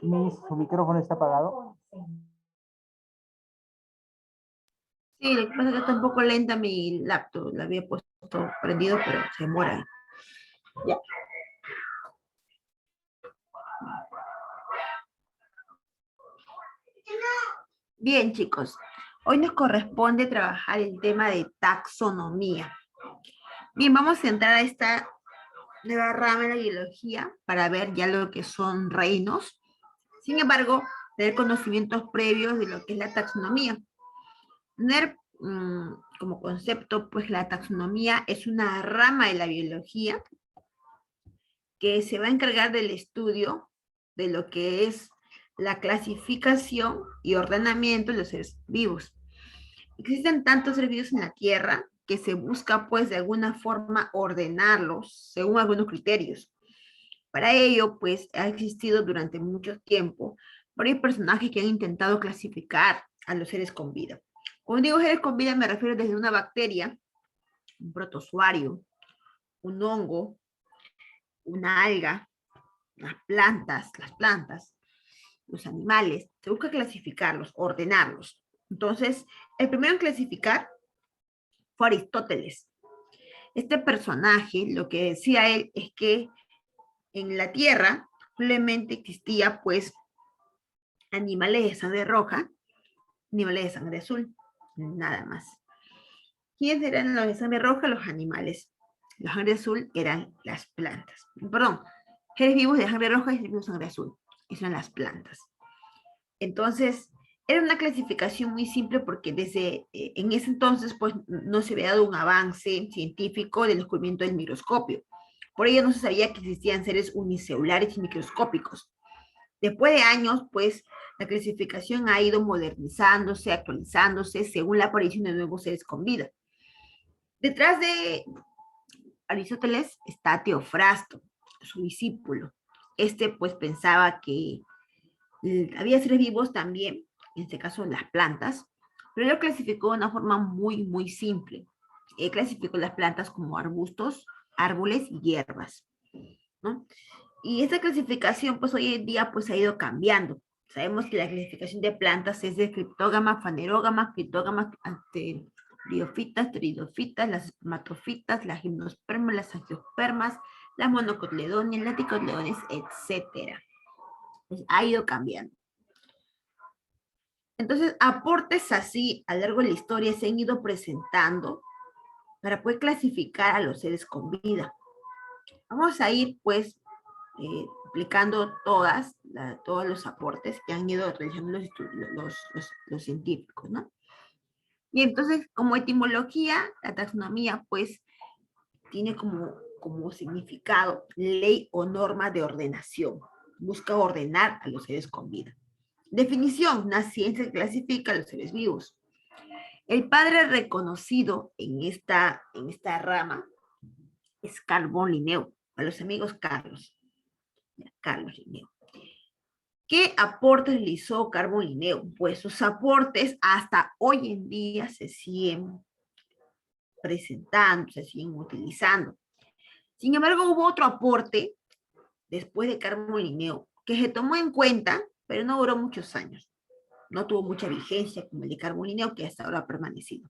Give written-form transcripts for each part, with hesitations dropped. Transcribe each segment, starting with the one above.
Su micrófono está apagado. Sí, lo que pasa es que está un poco lenta mi laptop. La había puesto prendido, pero se demora ahí. Ya. Bien, chicos. Hoy nos corresponde trabajar el tema de taxonomía. Bien, vamos a entrar a esta nueva rama de la biología para ver ya lo que son reinos. Sin embargo, tener conocimientos previos de lo que es la taxonomía. Tener como concepto, pues la taxonomía es una rama de la biología que se va a encargar del estudio de lo que es la clasificación y ordenamiento de los seres vivos. Existen tantos seres vivos en la Tierra que se busca, pues, de alguna forma ordenarlos según algunos criterios. Para ello, pues, ha existido durante mucho tiempo varios personajes que han intentado clasificar a los seres con vida. Cuando digo seres con vida, me refiero desde una bacteria, un protozoario, un hongo, una alga, las plantas, los animales. Se busca clasificarlos, ordenarlos. Entonces, el primero en clasificar fue Aristóteles. Este personaje, lo que decía él es que en la Tierra simplemente existía, pues, animales de sangre roja, animales de sangre azul, nada más. ¿Quiénes eran los de sangre roja? Los animales. Los de sangre azul eran las plantas. Perdón, seres vivos de sangre roja y seres vivos de sangre azul. Esas eran las plantas. Entonces, era una clasificación muy simple porque desde en ese entonces pues no se había dado un avance científico del descubrimiento del microscopio. Por ello no se sabía que existían seres unicelulares y microscópicos. Después de años, pues la clasificación ha ido modernizándose, actualizándose según la aparición de nuevos seres con vida. Detrás de Aristóteles está Teofrasto, su discípulo. Este pues pensaba que había seres vivos también, en este caso las plantas, pero él lo clasificó de una forma muy, muy simple. Él clasificó las plantas como arbustos, árboles y hierbas, ¿no? Y esta clasificación, pues hoy en día, pues ha ido cambiando. Sabemos que la clasificación de plantas es de criptógamas, fanerógamas, criptógamas, briofitas, pteridofitas, las espermatofitas, las gimnospermas, las angiospermas, las monocotiledonias, las dicotiledonias, etcétera. Pues ha ido cambiando. Entonces, aportes así a lo largo de la historia se han ido presentando para poder clasificar a los seres con vida. Vamos a ir, pues, aplicando todos los aportes que han ido realizando los científicos, ¿no? Y entonces, como etimología, la taxonomía, pues, tiene como significado ley o norma de ordenación. Busca ordenar a los seres con vida. Definición, una ciencia que clasifica a los seres vivos. El padre reconocido en esta rama es Carbón Linneo, para los amigos Carlos. Carlos Linneo. ¿Qué aportes realizó Carbón Linneo? Pues sus aportes hasta hoy en día se siguen presentando, se siguen utilizando. Sin embargo, hubo otro aporte después de Carbón Linneo que se tomó en cuenta, pero no duró muchos años. No tuvo mucha vigencia como el de Carbón Linneo, que hasta ahora ha permanecido.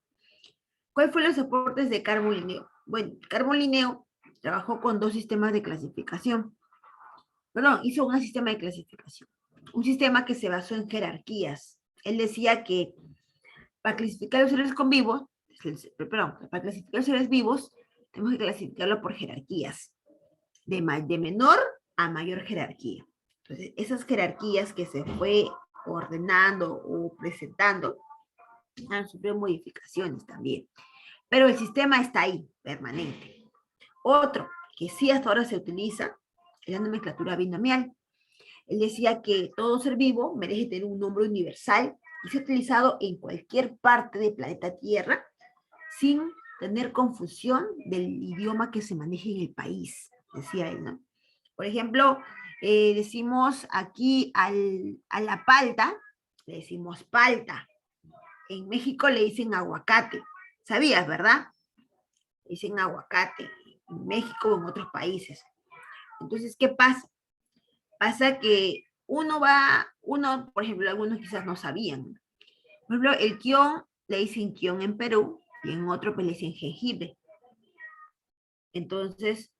¿Cuáles fueron los aportes de Carbón Linneo? Bueno, Carbón Linneo trabajó con dos sistemas de clasificación. Perdón, hizo un sistema de clasificación. Un sistema que se basó en jerarquías. Él decía que para clasificar los seres con vivos, para clasificar los seres vivos, tenemos que clasificarlo por jerarquías, de menor a mayor jerarquía. Entonces, esas jerarquías que se fue ordenando o presentando han sufrido modificaciones también. Pero el sistema está ahí, permanente. Otro que sí hasta ahora se utiliza es la nomenclatura binomial. Él decía que todo ser vivo merece tener un nombre universal y ser utilizado en cualquier parte del planeta Tierra sin tener confusión del idioma que se maneje en el país, decía él, ¿no? Por ejemplo, decimos aquí a la palta, le decimos palta. En México le dicen aguacate. ¿Sabías, verdad? Le dicen aguacate en México o en otros países. Entonces, ¿qué pasa? Pasa que uno, por ejemplo, algunos quizás no sabían. Por ejemplo, el kion le dicen kion en Perú y en otro pues le dicen jengibre. Entonces,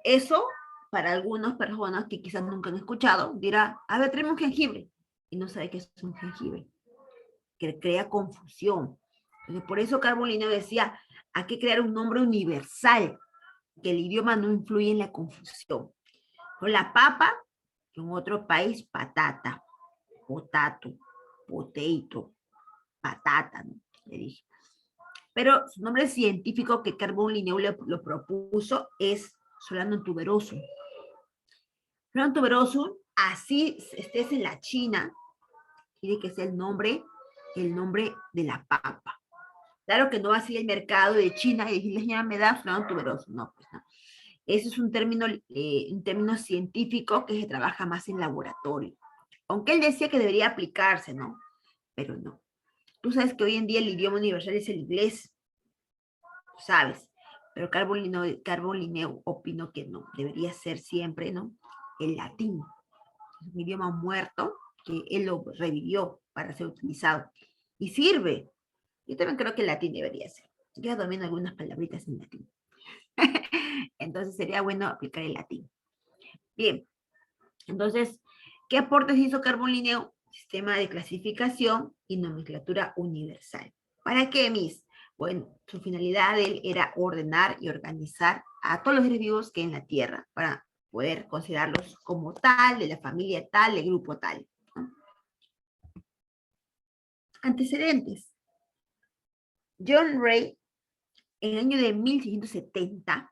eso para algunas personas que quizás nunca han escuchado, dirá, a ver, tráeme un jengibre. Y no sabe qué es un jengibre, que crea confusión. Entonces, por eso Carbonino decía, hay que crear un nombre universal, que el idioma no influye en la confusión. Con la papa, en otro país, patata, potato, potato, patata, ¿no? Le dije. Pero su nombre científico que Carbon Linneu lo propuso es Solano tuberoso. Solano tuberoso, así estés en la China, tiene que ser el nombre de la papa. Claro que no va a ser el mercado de China y decirle, señora, me da Solano tuberoso. No, pues no. Ese es un término científico que se trabaja más en laboratorio. Aunque él decía que debería aplicarse, ¿no? Pero no. Tú sabes que hoy en día el idioma universal es el inglés, sabes, pero Carbon Linneu opinó que no, debería ser siempre, ¿no? El latín, es un idioma muerto que él lo revivió para ser utilizado y sirve. Yo también creo que el latín debería ser. Ya domino algunas palabritas en latín. Entonces sería bueno aplicar el latín. Bien, entonces, ¿qué aportes hizo Carbon Linneu? Sistema de clasificación y nomenclatura universal. ¿Para qué, Miss? Bueno, su finalidad de él era ordenar y organizar a todos los seres vivos que hay en la Tierra para poder considerarlos como tal, de la familia tal, del grupo tal. ¿No? Antecedentes. John Ray, en el año de 1670,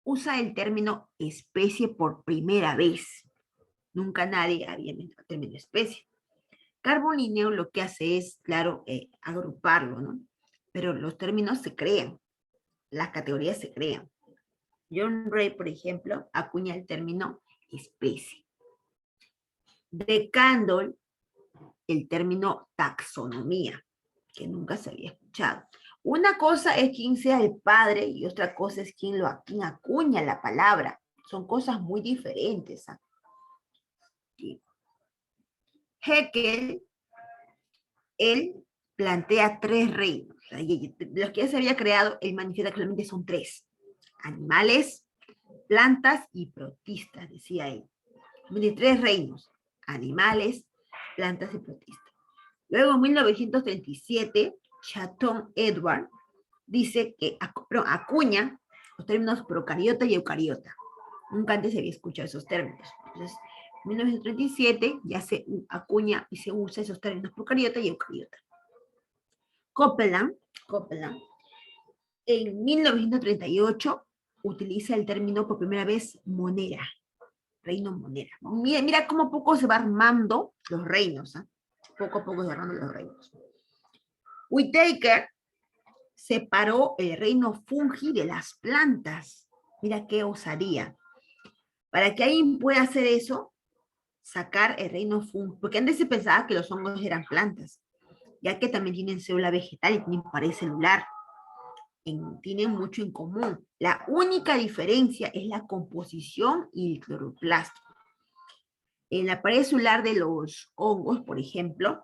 usa el término especie por primera vez. Nunca nadie había mencionado el término especie. Carbon Linneu lo que hace es, claro, agruparlo, ¿no? Pero los términos se crean, las categorías se crean. John Ray, por ejemplo, acuña el término especie. De Candoll, el término taxonomía, que nunca se había escuchado. Una cosa es quién sea el padre y otra cosa es quién acuña la palabra. Son cosas muy diferentes. ¿Ah? Haeckel, él plantea 3 reinos. Los que ya se había creado, él manifiesta que solamente son 3. Animales, plantas y protistas, decía él. De 3 reinos. Animales, plantas y protistas. Luego, en 1937, Chaton Edward dice que acuña los términos procariota y eucariota. Nunca antes se había escuchado esos términos. Entonces, en 1937 ya se acuña y se usa esos términos procariota y eucariota. Copeland, en 1938 utiliza el término por primera vez monera, reino monera. Mira cómo poco se va armando los reinos, ¿eh? Poco a poco se van armando los reinos. Whittaker separó el reino fungi de las plantas. Mira qué osadía. Para que alguien pueda hacer eso, sacar el reino fungi, porque antes se pensaba que los hongos eran plantas, ya que también tienen célula vegetal y tienen pared celular. Tienen mucho en común. La única diferencia es la composición y el cloroplasto. En la pared celular de los hongos, por ejemplo,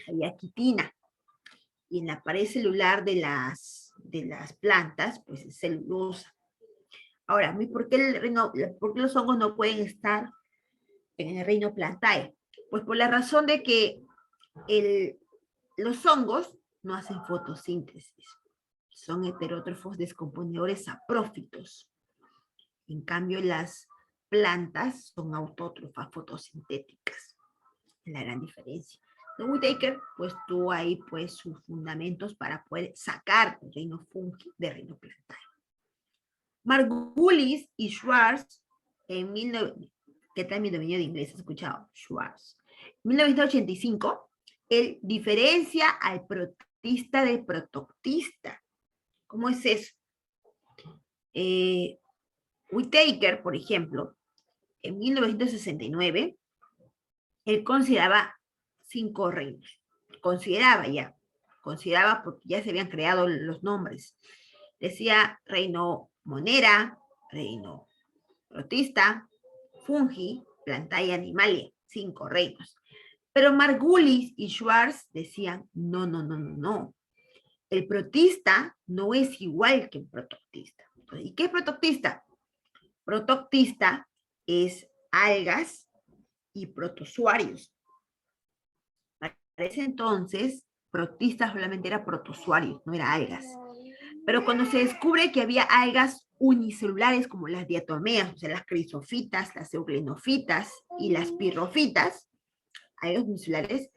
había quitina. Y en la pared celular de las plantas, pues es celulosa. Ahora, ¿por qué los hongos no pueden estar en el reino Plantae? Pues por la razón de que los hongos no hacen fotosíntesis. Son heterótrofos descomponedores saprófitos. En cambio, las plantas son autótrofas fotosintéticas. Es la gran diferencia. Whittaker pues tuvo ahí pues sus fundamentos para poder sacar el reino fungi del reino Plantae. Margulis y Schwartz ¿qué tal mi dominio de inglés? ¿Has escuchado? Schwartz. En 1985, él diferencia al protista de protoctista. ¿Cómo es eso? Whittaker, por ejemplo, en 1969, él consideraba 5 reinos. Consideraba porque ya se habían creado los nombres. Decía reino monera, reino protista, fungi Plantae Animalia, 5 reinos. Pero Margulis y Schwartz decían, no, no, no, no, no. El protista no es igual que un protoctista. ¿Y qué es protoctista? Protoctista es algas y protozoarios. Para ese entonces, protista solamente era protozoarios, no era algas. Pero cuando se descubre que había algas unicelulares como las diatomeas, o sea, las crisofitas, las euglenofitas y las pirrofitas, algas unicelulares,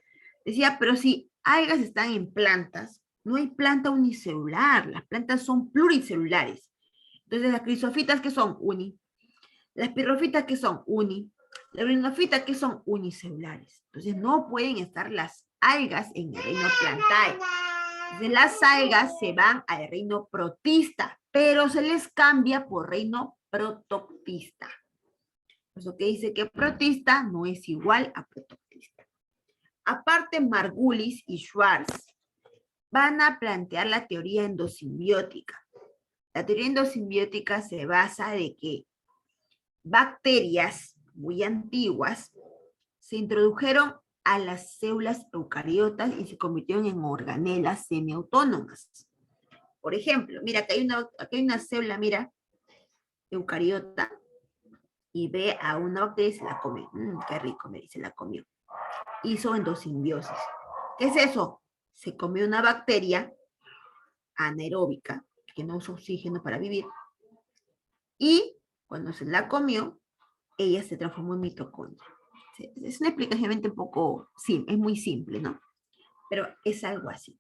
decía, pero si algas están en plantas, no hay planta unicelular, las plantas son pluricelulares. Entonces, las crisofitas, ¿qué son? Uni. Las pirrofitas, ¿qué son? Uni. Las euglenofitas, ¿qué son? Unicelulares. Entonces, no pueden estar las algas en el reino Plantae. Entonces, las algas se van al reino protista, pero se les cambia por reino protoctista. Por eso que dice que protista no es igual a protoctista. Aparte, Margulis y Schwartz van a plantear la teoría endosimbiótica. La teoría endosimbiótica se basa de que bacterias muy antiguas se introdujeron a las células eucariotas y se convirtieron en organelas semiautónomas. Por ejemplo, mira, acá hay una célula, mira, eucariota, y ve a una bacteria y se la come. Qué rico, me dice, la comió. Hizo endosimbiosis. ¿Qué es eso? Se comió una bacteria anaeróbica, que no usa oxígeno para vivir, y cuando se la comió, ella se transformó en mitocondria. Es una explicación un poco, sí, es muy simple, ¿no? Pero es algo así.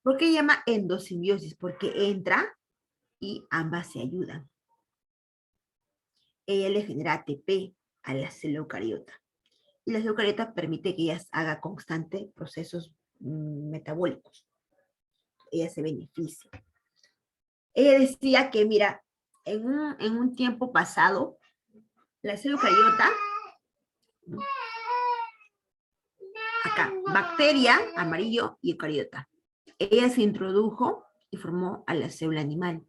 ¿Por qué llama endosimbiosis? Porque entra y ambas se ayudan. Ella le genera ATP a la célula eucariota. Y la célula eucariota permite que ella haga constantes procesos metabólicos. Ella se beneficia. Ella decía que, mira, en un tiempo pasado, la célula eucariota, acá, bacteria, amarillo y eucariota. Ella se introdujo y formó a la célula animal.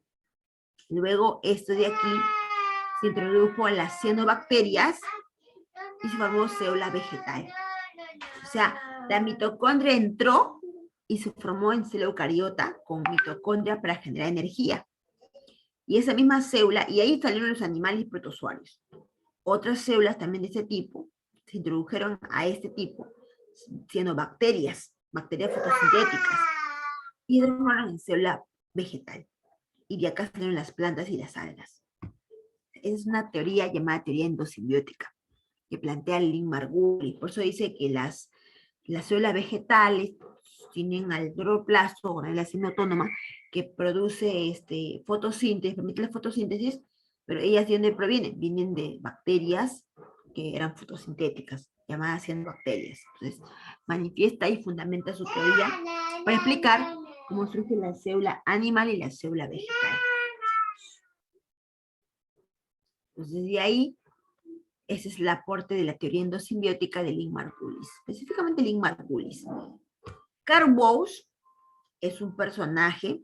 Luego, esto de aquí se introdujo a las cianobacterias y se formó célula vegetal. O sea, la mitocondria entró y se formó en célula eucariota con mitocondria para generar energía. Y esa misma célula, y ahí salieron los animales y protozoarios. Otras células también de ese tipo se introdujeron a este tipo, siendo bacterias fotosintéticas, y transformaron en célula vegetal. Y de acá salieron las plantas y las algas. Es una teoría llamada teoría endosimbiótica, que plantea Lynn Margulis. Por eso dice que las células vegetales tienen al cloroplasto, o la célula autónoma, que produce fotosíntesis, permite la fotosíntesis, pero ellas de dónde provienen? Vienen de bacterias que eran fotosintéticas, llamadas cianobacterias. Entonces, manifiesta y fundamenta su teoría para explicar cómo surge la célula animal y la célula vegetal. Entonces, de ahí, ese es el aporte de la teoría endosimbiótica de Lynn Margulis, específicamente Lynn Margulis. Carl Woese es un personaje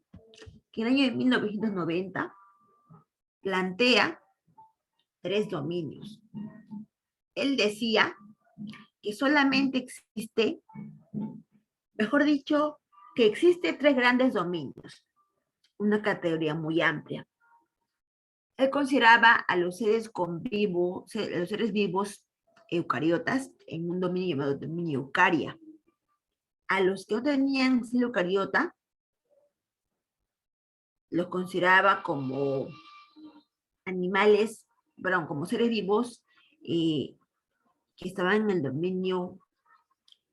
que en el año de 1990 plantea 3 dominios. Él decía que solamente existe, mejor dicho, que existe 3 grandes dominios, una categoría muy amplia. Él consideraba a los seres vivos eucariotas en un dominio llamado dominio eucaria. A los que no tenían célula eucariota, los consideraba como animales, perdón, como seres vivos que estaban en el dominio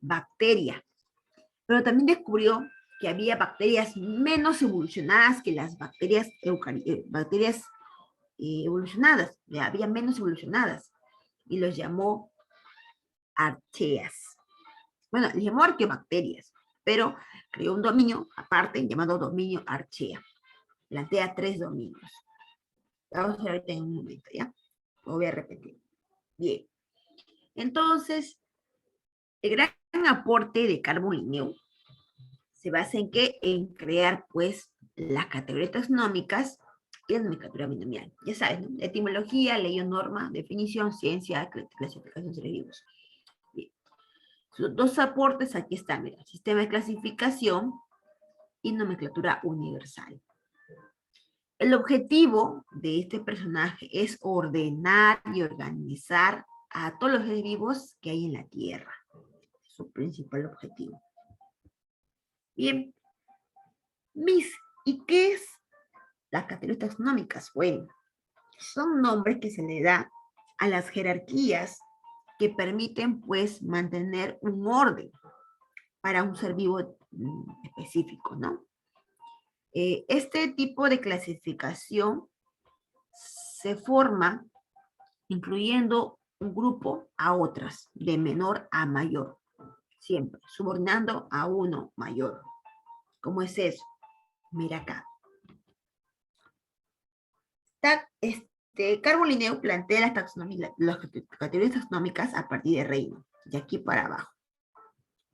bacteria. Pero también descubrió que había bacterias menos evolucionadas que las bacterias evolucionadas, había menos evolucionadas, y los llamó archeas. Bueno, les llamó arqueobacterias, pero creó un dominio aparte llamado dominio archea. Plantea 3 dominios. Vamos a ver ahorita en un momento, ¿ya? Lo voy a repetir. Bien. Entonces, el gran aporte de Carl Linneo se basa en qué? En crear, pues, las categorías taxonómicas y la nomenclatura binomial. Ya sabes, ¿no? Etimología, ley o norma, definición, ciencia, clasificación de seres vivos. Bien. Sus dos aportes aquí están, mira, sistema de clasificación y nomenclatura universal. El objetivo de este personaje es ordenar y organizar a todos los seres vivos que hay en la Tierra. Es su principal objetivo. Bien. Miss, ¿y qué es las categorías taxonómicas? Bueno, son nombres que se le da a las jerarquías que permiten, pues, mantener un orden para un ser vivo específico, ¿no? Este tipo de clasificación se forma incluyendo un grupo a otras, de menor a mayor, siempre, subordinando a uno mayor. ¿Cómo es eso? Mira acá. Carl Linneu plantea las categorías taxonómicas a partir de reino, de aquí para abajo.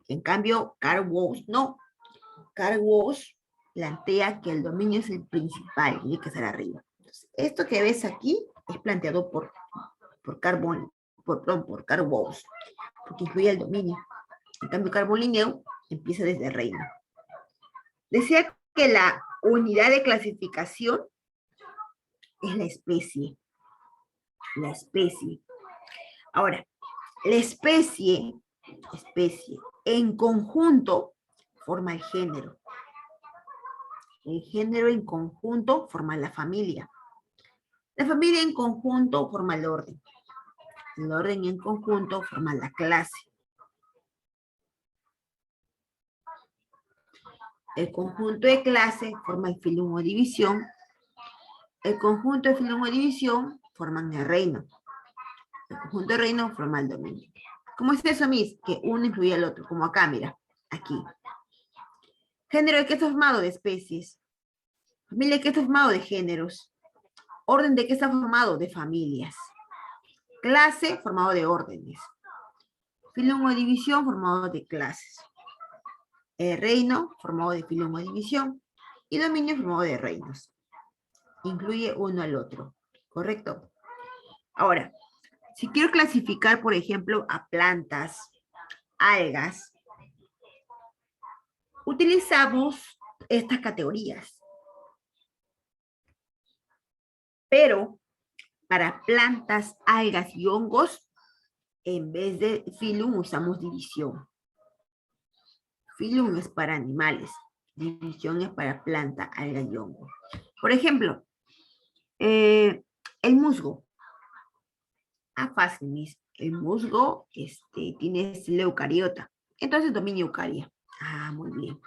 En cambio, Carl Woese no. Carl Woese plantea que el dominio es el principal, tiene que ser arriba. Entonces, esto que ves aquí es planteado por Carl Woese, porque incluye el dominio. En cambio, Carl Linneu empieza desde el reino. Decía que la unidad de clasificación es la especie. La especie. Ahora, la especie en conjunto forma el género. El género en conjunto forma la familia. La familia en conjunto forma el orden. El orden en conjunto forma la clase. El conjunto de clase forma el filum o división. El conjunto de filum o división forman el reino. El conjunto de reino forma el dominio. ¿Cómo es eso, Miss? Que uno incluye al otro, como acá, mira, aquí. Género, ¿de qué está formado? De especies. Familia, ¿de qué está formado? De géneros. Orden, ¿de qué está formado? De familias. Clase, formado de órdenes. Filum o división, formado de clases. Reino, formado de filum o división. Y dominio, formado de reinos. Incluye uno al otro. ¿Correcto? Ahora, si quiero clasificar, por ejemplo, a plantas, algas, utilizamos estas categorías. Pero para plantas, algas y hongos, en vez de filum usamos división. Filum es para animales, división es para planta, alga y hongo. Por ejemplo, el musgo. Fácil, Miss. El musgo tiene estilo eucariota. Entonces dominio eucaria. Muy bien.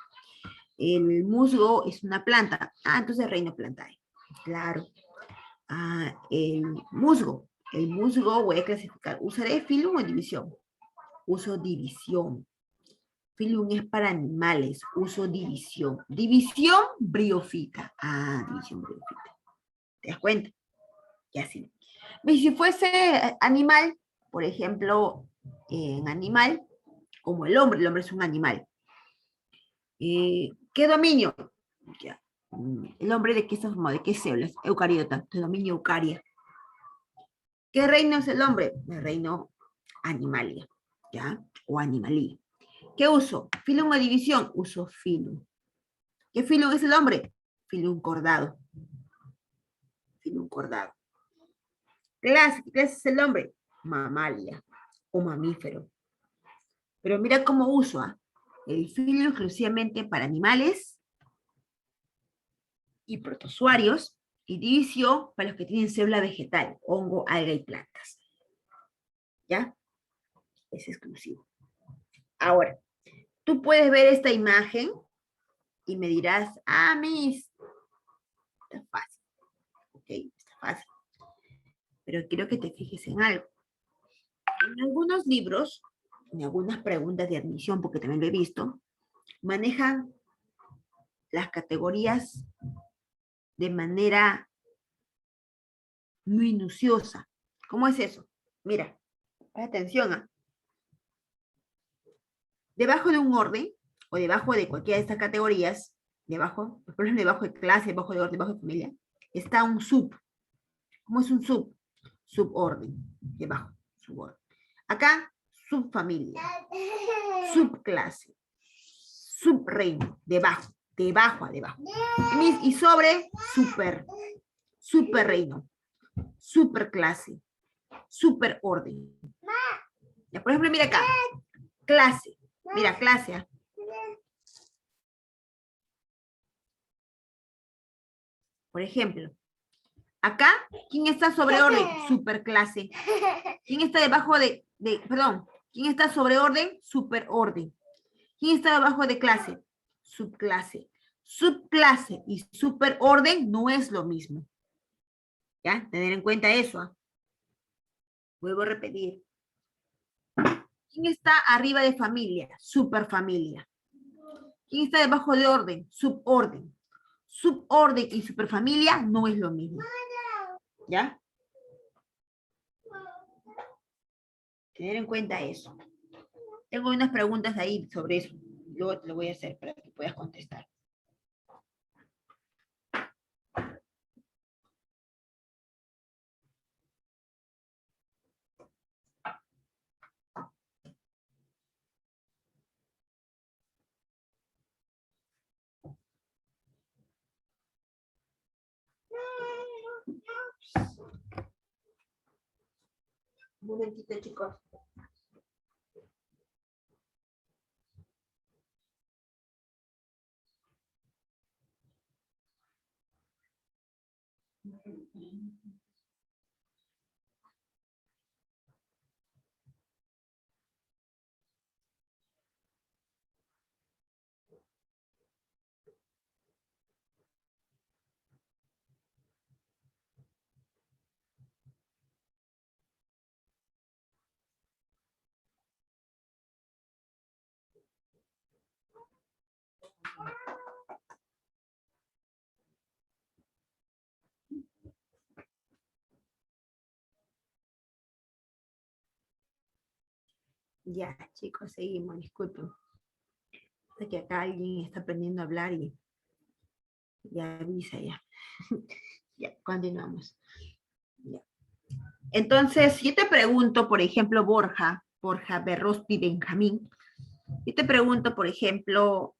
El musgo es una planta. Entonces reino plantae. Claro. El musgo. El musgo voy a clasificar. ¿Usaré filum o división? Uso división. Filum es para animales. Uso división. División briofita. División briofita. ¿Te das cuenta? Y así. Y si fuese animal, por ejemplo, en animal, como el hombre es un animal. ¿Qué dominio? Ya. ¿El hombre de qué está formado? ¿De qué células? Eucariota, de dominio eucaria. ¿Qué reino es el hombre? El reino animalia, ¿ya? O animalía. ¿Qué uso? ¿Filum o división? Uso filum. ¿Qué filum es el hombre? Filum cordado. Filum cordado. Clase, ¿qué es el hombre? Mamalia o mamífero. Pero mira cómo uso el filum exclusivamente para animales y protozoarios y división para los que tienen célula vegetal, hongo, alga y plantas. ¿Ya? Es exclusivo. Ahora, tú puedes ver esta imagen y me dirás, Miss, está fácil. Ok, está fácil. Pero quiero que te fijes en algo. En algunos libros, en algunas preguntas de admisión, porque también lo he visto, manejan las categorías de manera minuciosa. ¿Cómo es eso? Mira, atención. Debajo de un orden, o debajo de cualquiera de estas categorías, debajo, por ejemplo, debajo de clase, debajo de orden, debajo de familia, está un sub. ¿Cómo es un sub? Suborden, debajo, suborden. Acá, subfamilia, subclase, subreino, debajo, debajo a debajo. Y sobre, superreino, superclase, superorden. Ya, por ejemplo, mira acá, clase, mira, clase. ¿Ah? Por ejemplo, acá, ¿quién está sobre orden? Superclase. ¿Quién está debajo perdón, quién está sobre orden? Superorden. ¿Quién está debajo de clase? Subclase. Subclase y superorden no es lo mismo. ¿Ya? Tener en cuenta eso. ¿Ah? Vuelvo a repetir. ¿Quién está arriba de familia? Superfamilia. ¿Quién está debajo de orden? Suborden. Suborden y superfamilia no es lo mismo. ¿Ya? Tener en cuenta eso. Tengo unas preguntas ahí sobre eso. Luego te lo voy a hacer para que puedas contestar. Un momentito, chicos. Ya, chicos, seguimos, disculpen. Sé que acá alguien está aprendiendo a hablar y ya avisa ya. Ya, continuamos. Ya. Entonces, si yo te pregunto, por ejemplo, Borja Berrospi Benjamín, yo te pregunto, por ejemplo,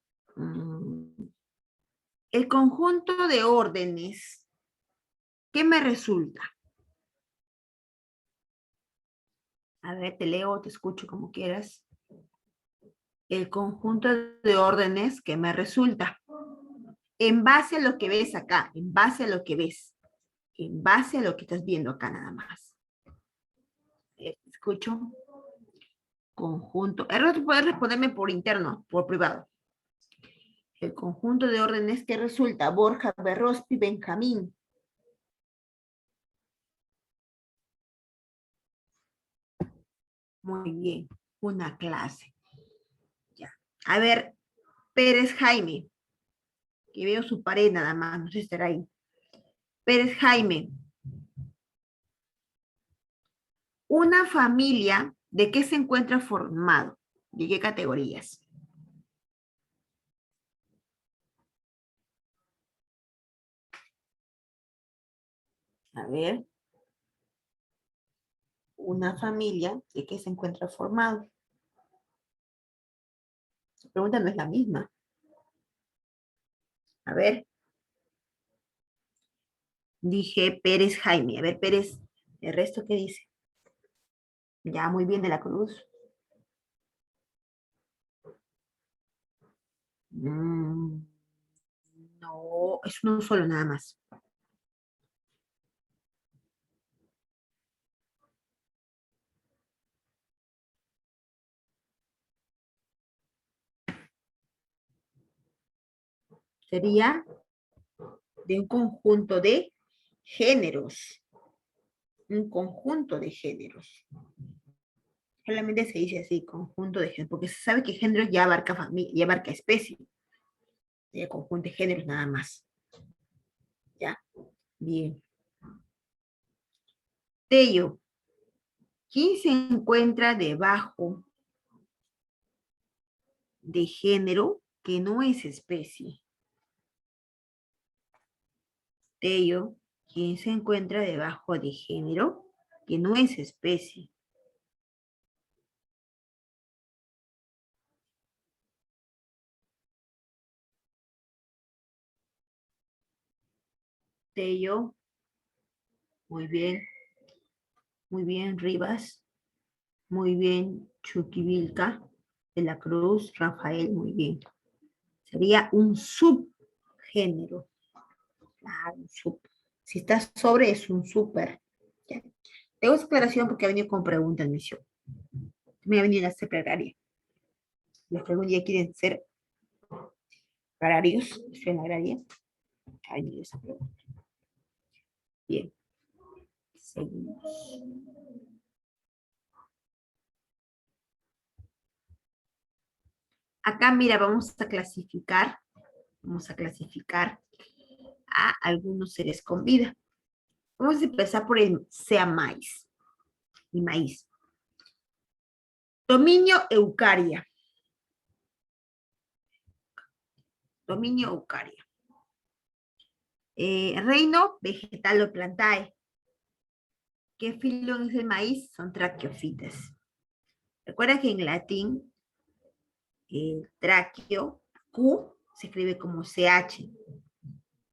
el conjunto de órdenes, ¿qué me resulta? A ver, te leo, te escucho como quieras. El conjunto de órdenes, ¿qué me resulta? En base a lo que ves acá, en base a lo que ves, en base a lo que estás viendo acá nada más. Escucho. Conjunto. Error, puedes responderme por interno, por privado. El conjunto de órdenes que resulta Borja, Berrospi, Benjamín. Muy bien, una clase. Ya. A ver, Pérez Jaime, que veo su pared nada más, no sé si estará ahí. Pérez Jaime. Una familia, ¿de qué se encuentra formado? ¿De qué categorías? A ver. Una familia, ¿de qué se encuentra formado? La pregunta no es la misma. A ver. Dije Pérez Jaime. A ver, Pérez, ¿el resto qué dice? Ya, muy bien de la Cruz. No, es uno solo nada más. Sería de un conjunto de géneros. Un conjunto de géneros. Solamente se dice así, conjunto de géneros, porque se sabe que género ya abarca familia, ya abarca especie. Ya conjunto de géneros nada más. ¿Ya? Bien. Tello. ¿Quién se encuentra debajo de género que no es especie? Tello. ¿Quién se encuentra debajo de género? Que no es especie. Tello, muy bien. Muy bien, Rivas. Muy bien, Chuquivilca. De la Cruz, Rafael, muy bien. Sería un subgénero. Claro, un sub. Si está sobre, es un super. Ya. Tengo esa aclaración porque ha venido con preguntas en misión. Me ha venido a hacer agraria. Los que algún día quieren ser agrarios, estoy en agraria. Ha venido esa pregunta. Bien. Seguimos. Acá, mira, vamos a clasificar a algunos seres con vida. Vamos a empezar por el sea maíz. Y maíz. Dominio eucaria. Dominio eucaria. Reino vegetal o plantae. ¿Qué filón es el maíz? Son traqueofitas. Recuerda que en latín el traqueo, Q, se escribe como CH.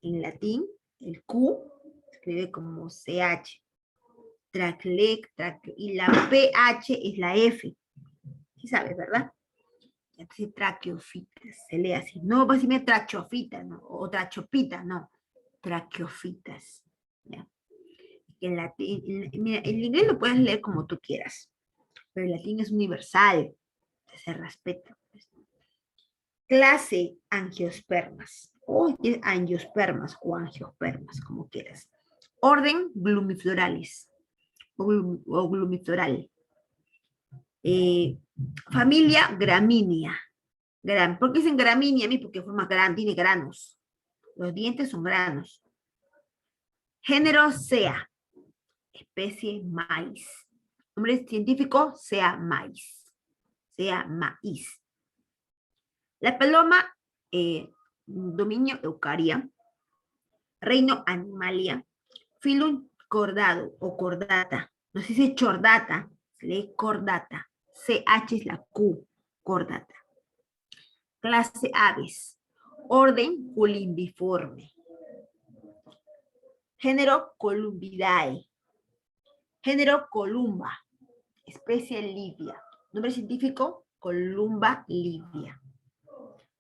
En latín, el Q se escribe como CH. Traclec, y la PH es la F. Sí sabes, ¿verdad? Entonces, traqueofitas, se lee así. No va a decirme trachofita, ¿no? O trachopita, no. Traqueofitas. ¿Ya? En latín, mira, el inglés lo puedes leer como tú quieras, pero el latín es universal, se respeta. Pues. Clase angiospermas, o angiospermas o angiospermas, como quieras. Orden glumifloralis, o glumifloral. Familia gramínea. ¿Por qué dicen gramínea? Porque forma tiene granos. Los dientes son granos. Género sea. Especie maíz. Nombre científico sea maíz. Sea maíz. La paloma, dominio eucaria. Reino animalia. Filum cordado o cordata. No se dice chordata, se lee cordata. CH es la Q, cordata. Clase aves. Orden colimbiforme. Género Columbidae. Género Columba. Especie livia. Nombre científico Columba livia.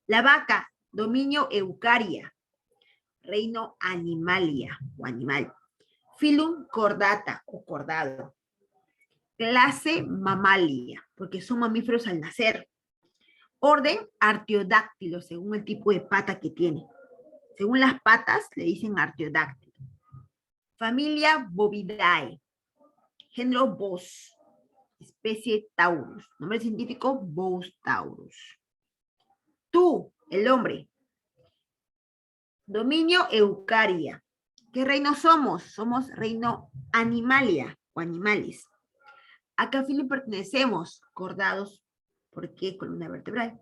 La vaca, dominio eucaria. Reino animalia o animal. Filum cordata o cordado. Clase mamalia, porque son mamíferos al nacer. Orden artiodáctilo, según el tipo de pata que tiene. Según las patas, le dicen artiodáctilo. Familia Bovidae. Género Bos. Especie Taurus. Nombre científico Bos taurus. Tú, el hombre. Dominio eucaria. ¿Qué reino somos? Somos reino animalia o animalis. ¿A qué filo pertenecemos? Cordados. ¿Por qué? Columna vertebral.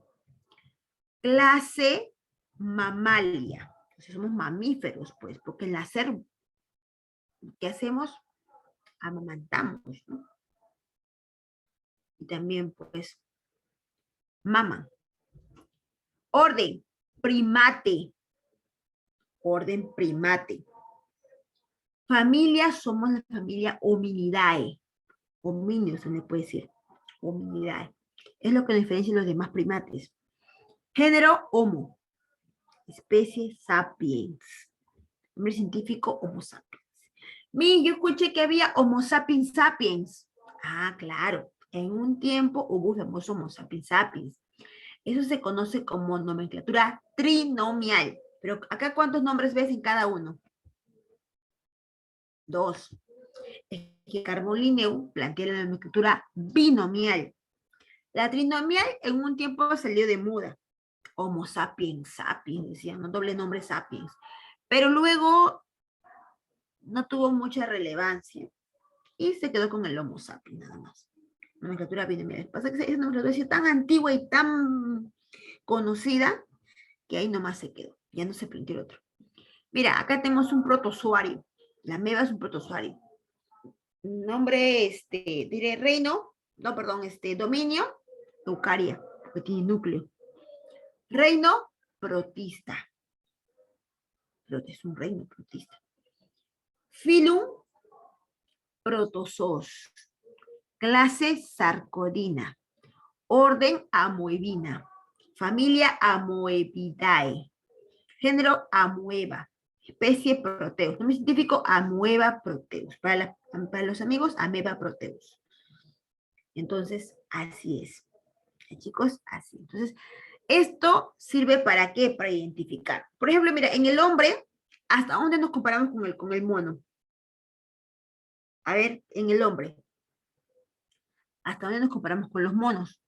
Clase mamalia. Entonces somos mamíferos, pues, porque el nacer, ¿qué hacemos? Amamantamos, ¿no? Y también, pues, maman. Orden, primate. Orden, primate. Familia, somos la familia Hominidae. Hominios, se le puede decir. Hominidae. Es lo que nos diferencia de los demás primates. Género, Homo. Especie, Sapiens. Nombre científico, Homo sapiens. Yo escuché que había Homo sapiens sapiens. Ah, claro. En un tiempo hubo famoso Homo sapiens sapiens. Eso se conoce como nomenclatura trinomial. Pero acá, ¿cuántos nombres ves en cada uno? 2. Es que Carmo-Linneu plantea la nomenclatura binomial. La trinomial en un tiempo salió de moda. Homo sapiens sapiens, decían, no doble nombre sapiens. Pero luego no tuvo mucha relevancia y se quedó con el Homo sapiens nada más. Nomenclatura binomial. Pasa que esa nomenclatura es tan antigua y tan conocida que ahí nomás se quedó. Ya no se planteó el otro. Mira, acá tenemos un protozoario. La ameba es un protozoario. Nombre, diré reino, no, perdón, dominio, eucaria, porque tiene núcleo. Reino, protista. Es un reino protista. Filum, protozoos. Clase, sarcodina. Orden, amoebina. Familia, Amoebidae. Género, Amoeba. Especie, Proteus. Nombre científico, Amoeba proteus. Para los amigos, Ameba proteus. Entonces, así es. Chicos, así. Entonces, esto sirve para qué? Para identificar. Por ejemplo, mira, en el hombre, ¿hasta dónde nos comparamos con el mono? A ver, en el hombre, ¿hasta dónde nos comparamos con los monos?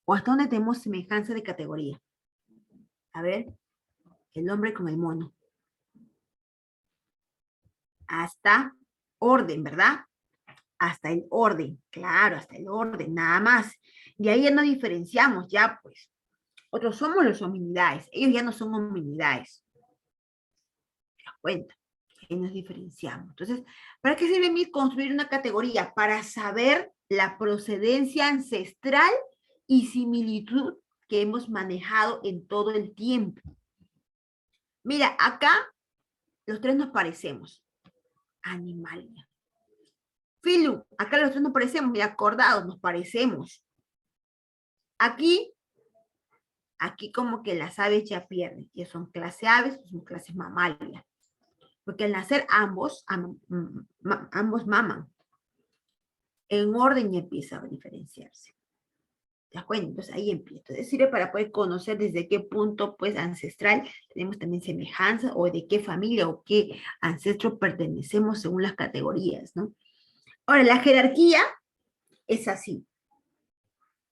¿O hasta dónde tenemos semejanza de categoría? A ver, el hombre con el mono. Hasta orden, ¿verdad? Hasta el orden, claro, hasta el orden, nada más. Y ahí ya nos diferenciamos, ya pues. Otros somos los hominidaes, ellos ya no son hominidaes. ¿Te das cuenta? Ahí nos diferenciamos. Entonces, ¿para qué sirve construir una categoría? Para saber la procedencia ancestral y similitud que hemos manejado en todo el tiempo. Mira, acá los tres nos parecemos. Animalia. Filum, acá los tres nos parecemos, mira, acordados, nos parecemos. Aquí como que las aves ya pierden, que son clase aves, son clases mamalias. Porque al nacer ambos maman. En orden y empieza a diferenciarse. ¿Te das cuenta? Entonces ahí empieza. Entonces sirve para poder conocer desde qué punto pues ancestral tenemos también semejanza o de qué familia o qué ancestro pertenecemos según las categorías, ¿no? Ahora, la jerarquía es así.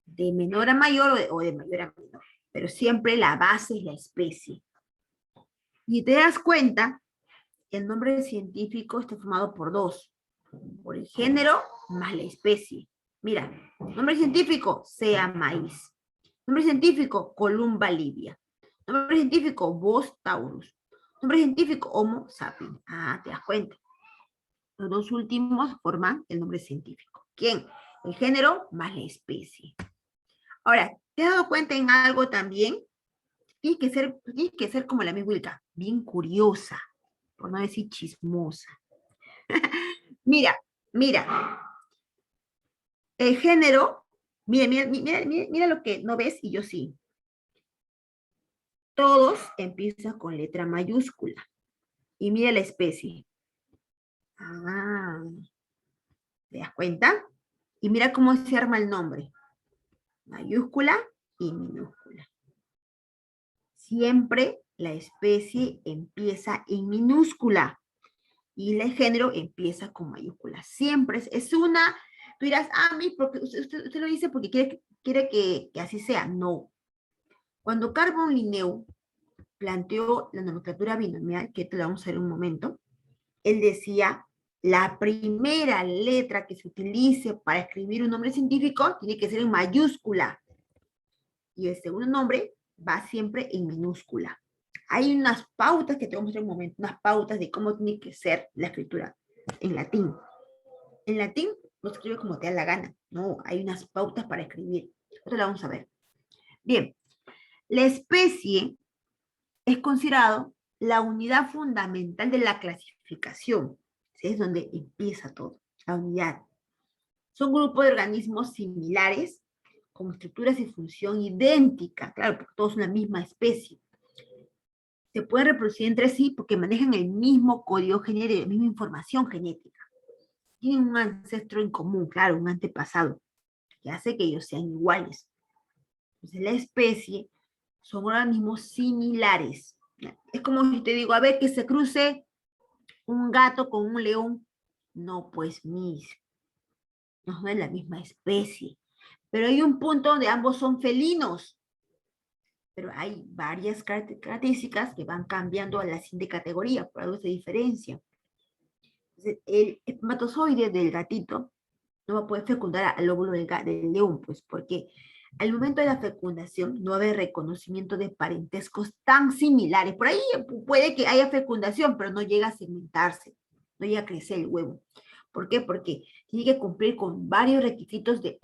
De menor a mayor o de mayor a menor. Pero siempre la base es la especie. Y te das cuenta, el nombre científico está formado por dos. Por el género más la especie. Mira, nombre científico, sea maíz. Nombre científico, Columba livia. Nombre científico, Bos taurus. Nombre científico, Homo sapiens. Ah, te das cuenta. Los dos últimos forman el nombre científico. ¿Quién? El género más la especie. Ahora, ¿te has dado cuenta en algo también? Tienes que ser como la mi Wilka, bien curiosa, por no decir chismosa. Mira, el género, mira lo que no ves y yo sí. Todos empiezan con letra mayúscula. Y mira la especie. Ah, ¿te das cuenta? Y mira cómo se arma el nombre. Mayúscula y minúscula. Siempre la especie empieza en minúscula. Y el género empieza con mayúscula. Siempre es una... Tú dirás, porque usted lo dice porque quiere que así sea. No. Cuando Carbon Linneu planteó la nomenclatura binomial, que te lo vamos a ver en un momento, él decía, la primera letra que se utilice para escribir un nombre científico tiene que ser en mayúscula. Y el segundo nombre va siempre en minúscula. Hay unas pautas que te vamos a mostrar en un momento, unas pautas de cómo tiene que ser la escritura en latín. En latín no se escribe como te da la gana, no, hay unas pautas para escribir. Esto lo vamos a ver. Bien, la especie es considerado la unidad fundamental de la clasificación. ¿Sí? Es donde empieza todo, la unidad. Son grupos de organismos similares, con estructuras y función idéntica, claro, porque todos son la misma especie. Se pueden reproducir entre sí porque manejan el mismo código genético, la misma información genética. Tienen un ancestro en común, claro, un antepasado, que hace que ellos sean iguales. Entonces, la especie son organismos similares. Es como si te digo, a ver, que se cruce un gato con un león. No, pues, no es la misma especie. Pero hay un punto donde ambos son felinos. Pero hay varias características que van cambiando a la siguiente categoría, por algo se diferencia. Entonces, el espermatozoide del gatito no va a poder fecundar al óvulo del león, pues, porque Al momento de la fecundación no va a haber reconocimiento de parentescos tan similares. Por ahí puede que haya fecundación, pero no llega a segmentarse, no llega a crecer el huevo. ¿Por qué? Porque tiene que cumplir con varios requisitos de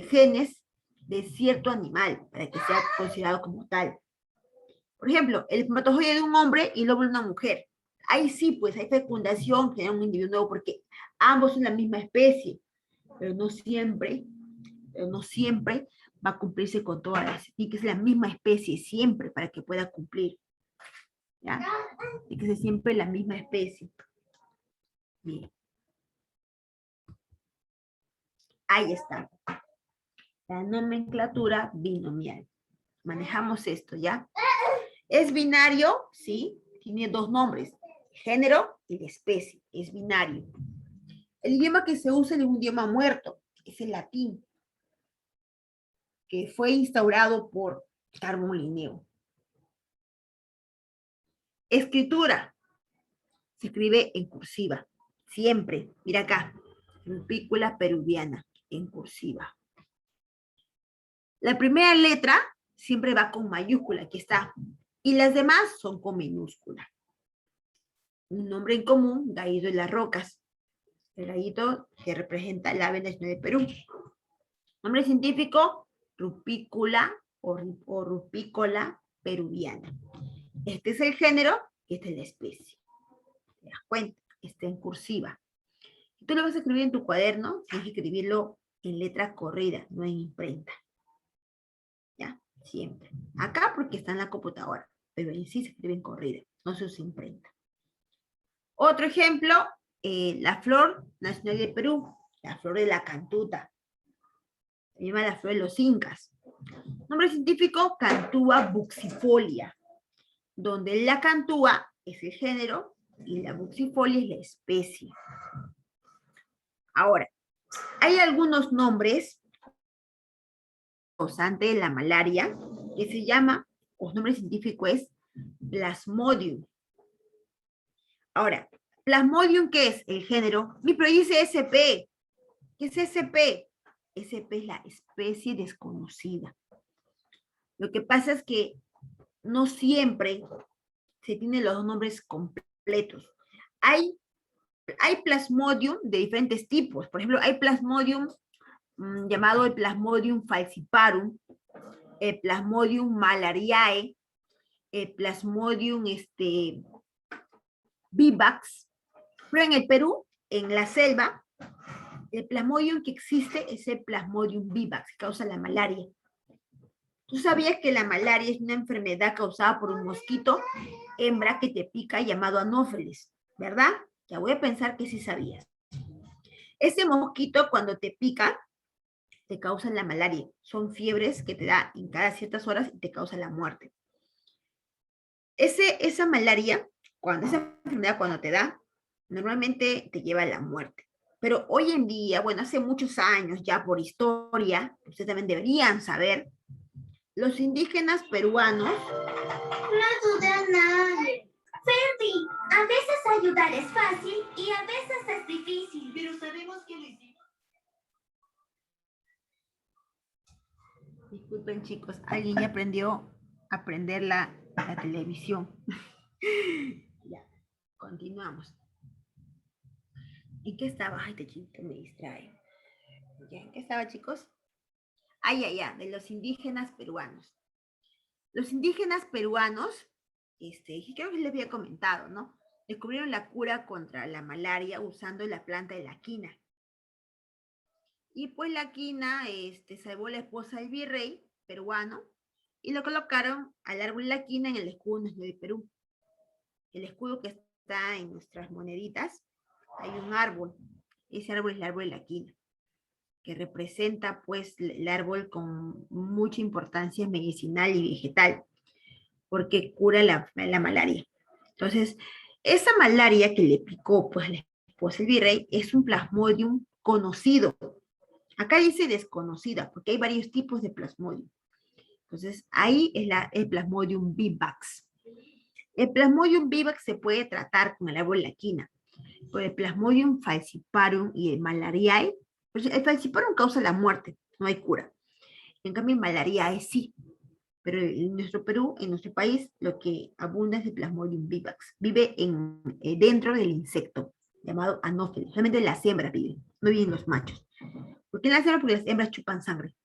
genes de cierto animal para que sea considerado como tal. Por ejemplo, el espermatozoide de un hombre y el óvulo de una mujer. Ahí sí, pues hay fecundación, genera un individuo nuevo porque ambos son la misma especie, pero no siempre va a cumplirse con todas las, tiene que ser la misma especie siempre para que pueda cumplir. ¿Ya? Tiene que ser siempre la misma especie. Bien. Ahí está. La nomenclatura binomial. Manejamos esto, ¿ya? Es binario, ¿sí? Tiene dos nombres, género y la especie. Es binario. El idioma que se usa es un idioma muerto, es el latín, que fue instaurado por Carbón Linneo. Escritura. Se escribe en cursiva. Siempre. Mira acá. Rupícula peruviana. En cursiva. La primera letra siempre va con mayúscula. Aquí está. Y las demás son con minúscula. Un nombre en común, Gallito de las Rocas. El gallito que representa el ave nacional de Perú. Nombre científico, Rupícula o Rupícola peruviana. Este es el género y esta es la especie. ¿Te das cuenta? Está en cursiva. Si tú lo vas a escribir en tu cuaderno, tienes que escribirlo en letra corrida, no en imprenta. ¿Ya? Siempre. Acá porque está en la computadora, pero en sí se escribe en corrida, no se usa imprenta. Otro ejemplo, la flor nacional de Perú, la flor de la cantuta. Se llama la flor de los incas. Nombre científico, Cantúa buxifolia, donde la cantúa es el género y la buxifolia es la especie. Ahora, hay algunos nombres causante de la malaria que se llama, o su nombre científico es Plasmodium. Ahora, Plasmodium, ¿qué es? El género. Pero dice SP. ¿Qué es SP? SP es la especie desconocida. Lo que pasa es que no siempre se tienen los nombres completos. Hay Plasmodium de diferentes tipos. Por ejemplo, hay Plasmodium llamado el Plasmodium falciparum, el Plasmodium malariae, el Plasmodium vivax. Pero en el Perú, en la selva, el Plasmodium que existe es el Plasmodium vivax, que causa la malaria. ¿Tú sabías que la malaria es una enfermedad causada por un mosquito hembra que te pica llamado anófeles? ¿Verdad? Ya voy a pensar que sí sabías. Ese mosquito cuando te pica, te causa la malaria. Son fiebres que te da en cada ciertas horas y te causa la muerte. Esa malaria, esa enfermedad cuando te da, normalmente te lleva a la muerte. Pero hoy en día, bueno, hace muchos años ya por historia, ustedes también deberían saber, los indígenas peruanos... No duda nadie. Ferdi, a veces ayudar es fácil y a veces es difícil. Pero sabemos que lo hicimos. Disculpen, chicos, alguien ya aprendió a prender la televisión. Ya, continuamos. ¿En qué estaba? Ay, este chico me distrae. ¿Ya? ¿En qué estaba, chicos? Ya, de los indígenas peruanos. Los indígenas peruanos, creo que les había comentado, ¿no? Descubrieron la cura contra la malaria usando la planta de la quina. Y pues la quina salvó a la esposa del virrey peruano y lo colocaron al árbol de la quina en el escudo nacional de Perú. El escudo que está en nuestras moneditas, hay un árbol. Ese árbol es el árbol de la quina, que representa pues el árbol con mucha importancia medicinal y vegetal, porque cura la malaria. Entonces, esa malaria que le picó pues a la esposa del virrey es un Plasmodium conocido. Acá dice desconocida, porque hay varios tipos de Plasmodium. Entonces, ahí es el Plasmodium vivax. El Plasmodium vivax se puede tratar con el árbol de la quina. Por el Plasmodium falciparum y el malariae, pues el falciparum causa la muerte. no hay cura. En cambio, malaria es sí. Pero en nuestro Perú, en nuestro país, lo que abunda es el Plasmodium vivax. Vive dentro del insecto, llamado Anopheles. Realmente las hembras viven, no viven los machos. ¿Por qué las hembras? Porque las hembras chupan sangre.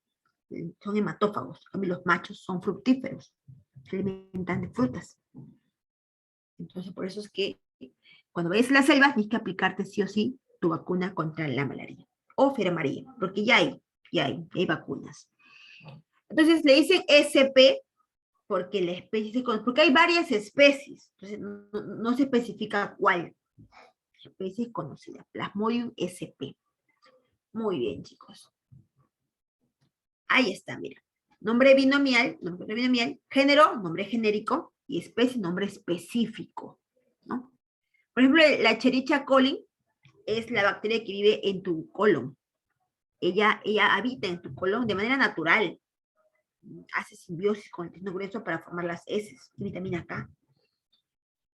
Son hematófagos. En cambio, los machos son fructíferos. Se alimentan de frutas. Entonces, por eso es que cuando vayas a la selva, tienes que aplicarte sí o sí tu vacuna contra la malaria. O fiebre amarilla, porque ya hay vacunas. Entonces le dicen SP porque la especie porque hay varias especies, entonces no se especifica cuál. Especie conocida, Plasmodium SP. Muy bien, chicos. Ahí está, mira. Nombre binomial, género, nombre genérico, y especie, nombre específico, ¿no? Por ejemplo, la Escherichia coli es la bacteria que vive en tu colon. Ella habita en tu colon de manera natural. Hace simbiosis con el intestino grueso para formar las heces, vitamina K.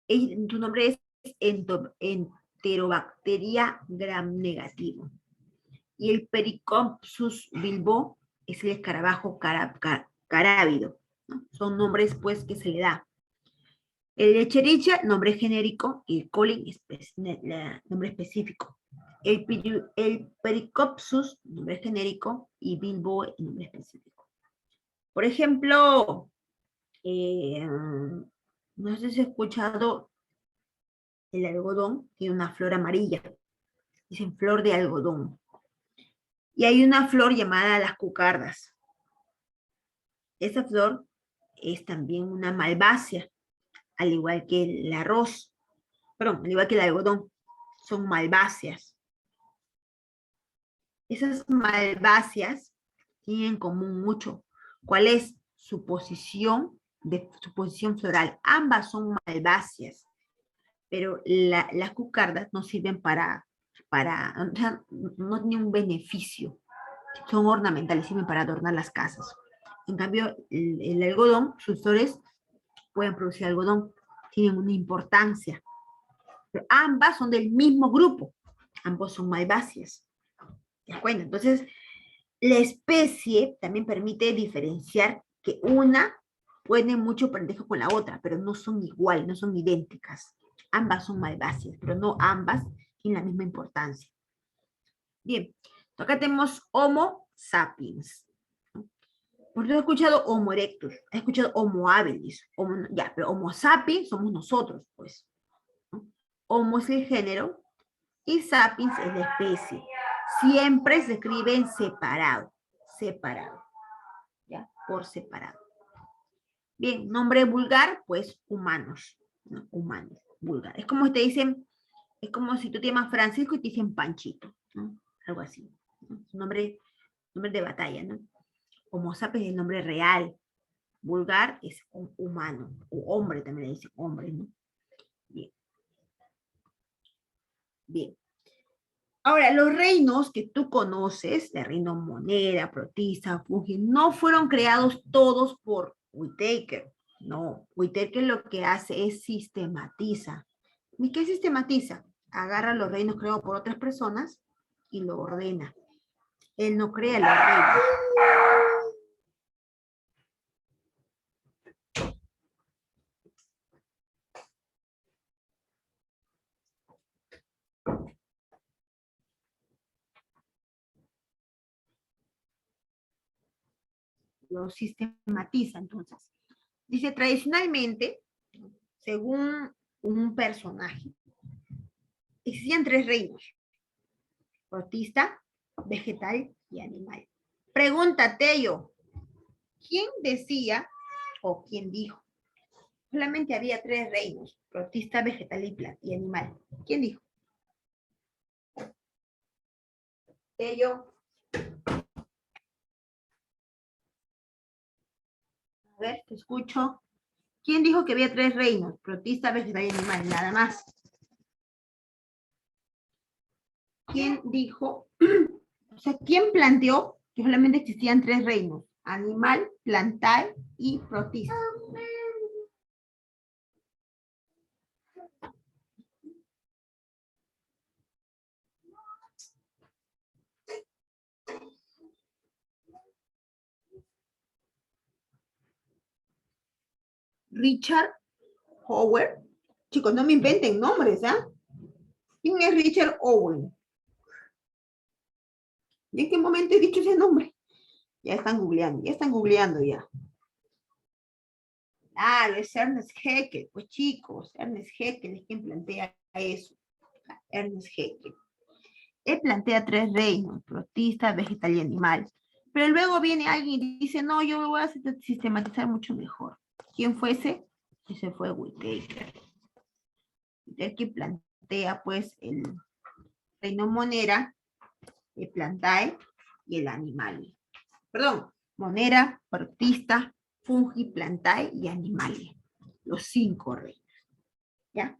Tu nombre es Enterobacteria gram negativo. Y el Pericompsus bilbo es el escarabajo carábido, ¿no? Son nombres, pues, que se le da. El Escherichia, nombre genérico, y el coli, nombre específico. El Pericompsus, nombre genérico, y bilbo, nombre específico. Por ejemplo, no sé si has escuchado el algodón, tiene una flor amarilla. Dicen flor de algodón. Y hay una flor llamada las cucardas. Esa flor es también una malvácea, al igual que el arroz. Perdón, al igual que el algodón. Son malváceas. Esas malváceas tienen en común mucho. ¿Cuál es su posición floral? Ambas son malváceas, pero las cucardas no sirven o sea, no tienen un beneficio. Son ornamentales, sirven para adornar las casas. En cambio, el algodón, sus flores pueden producir algodón, tienen una importancia. Pero ambas son del mismo grupo, ambos son malváceas. ¿De acuerdo? Entonces, la especie también permite diferenciar que una tiene mucho parentesco con la otra, pero no son iguales, no son idénticas. Ambas son malváceas, pero no ambas tienen la misma importancia. Bien, acá tenemos Homo sapiens. Porque he escuchado Homo erectus, he escuchado Homo habilis, ya, pero Homo sapiens somos nosotros, pues. ¿No? Homo es el género y sapiens es la especie. Siempre se escriben separado, ¿ya? Por separado. Bien, nombre vulgar, pues humanos, ¿no? Humanos, vulgar. Es como te dicen, es como si tú te llamas Francisco y te dicen Panchito, ¿no? Algo así, ¿no? Nombre de batalla, ¿no? Homo sapiens es el nombre real. Vulgar es un humano, o hombre también le dicen hombre, ¿no? Bien. Bien. Ahora, los reinos que tú conoces, el reino Monera, Protista, Fuji, no fueron creados todos por Whittaker. No, Whittaker lo que hace es sistematiza. ¿Y qué sistematiza? Agarra los reinos creados por otras personas y lo ordena. Él no crea los reinos. Lo sistematiza, entonces. Dice, tradicionalmente, según un personaje, existían 3 reinos: protista, vegetal y animal. Pregúntate yo, ¿quién decía o quién dijo? Solamente había 3 reinos: protista, vegetal y animal. ¿Quién dijo? Tello. A ver, te escucho. ¿Quién dijo que había 3 reinos? Protista, vegetal y animal, nada más. ¿Quién dijo? O sea, ¿quién planteó que solamente existían 3 reinos? Animal, plantal y protista. Richard Howard. Chicos, no me inventen nombres, ¿ah? ¿Quién es Richard Owen? ¿Y en qué momento he dicho ese nombre? Ya están googleando ya. Ah, es Ernest Haeckel, pues chicos, Ernest Haeckel es quien plantea eso. Ernest Haeckel. Él plantea 3 reinos, protista, vegetal y animal. Pero luego viene alguien y dice, no, yo lo voy a sistematizar mucho mejor. ¿Quién fue ese? Ese fue Whittaker. El que plantea, pues, el reino monera, el plantae y el animal. Perdón, monera, protista, fungi, plantae y animal. Los 5 reinos. ¿Ya?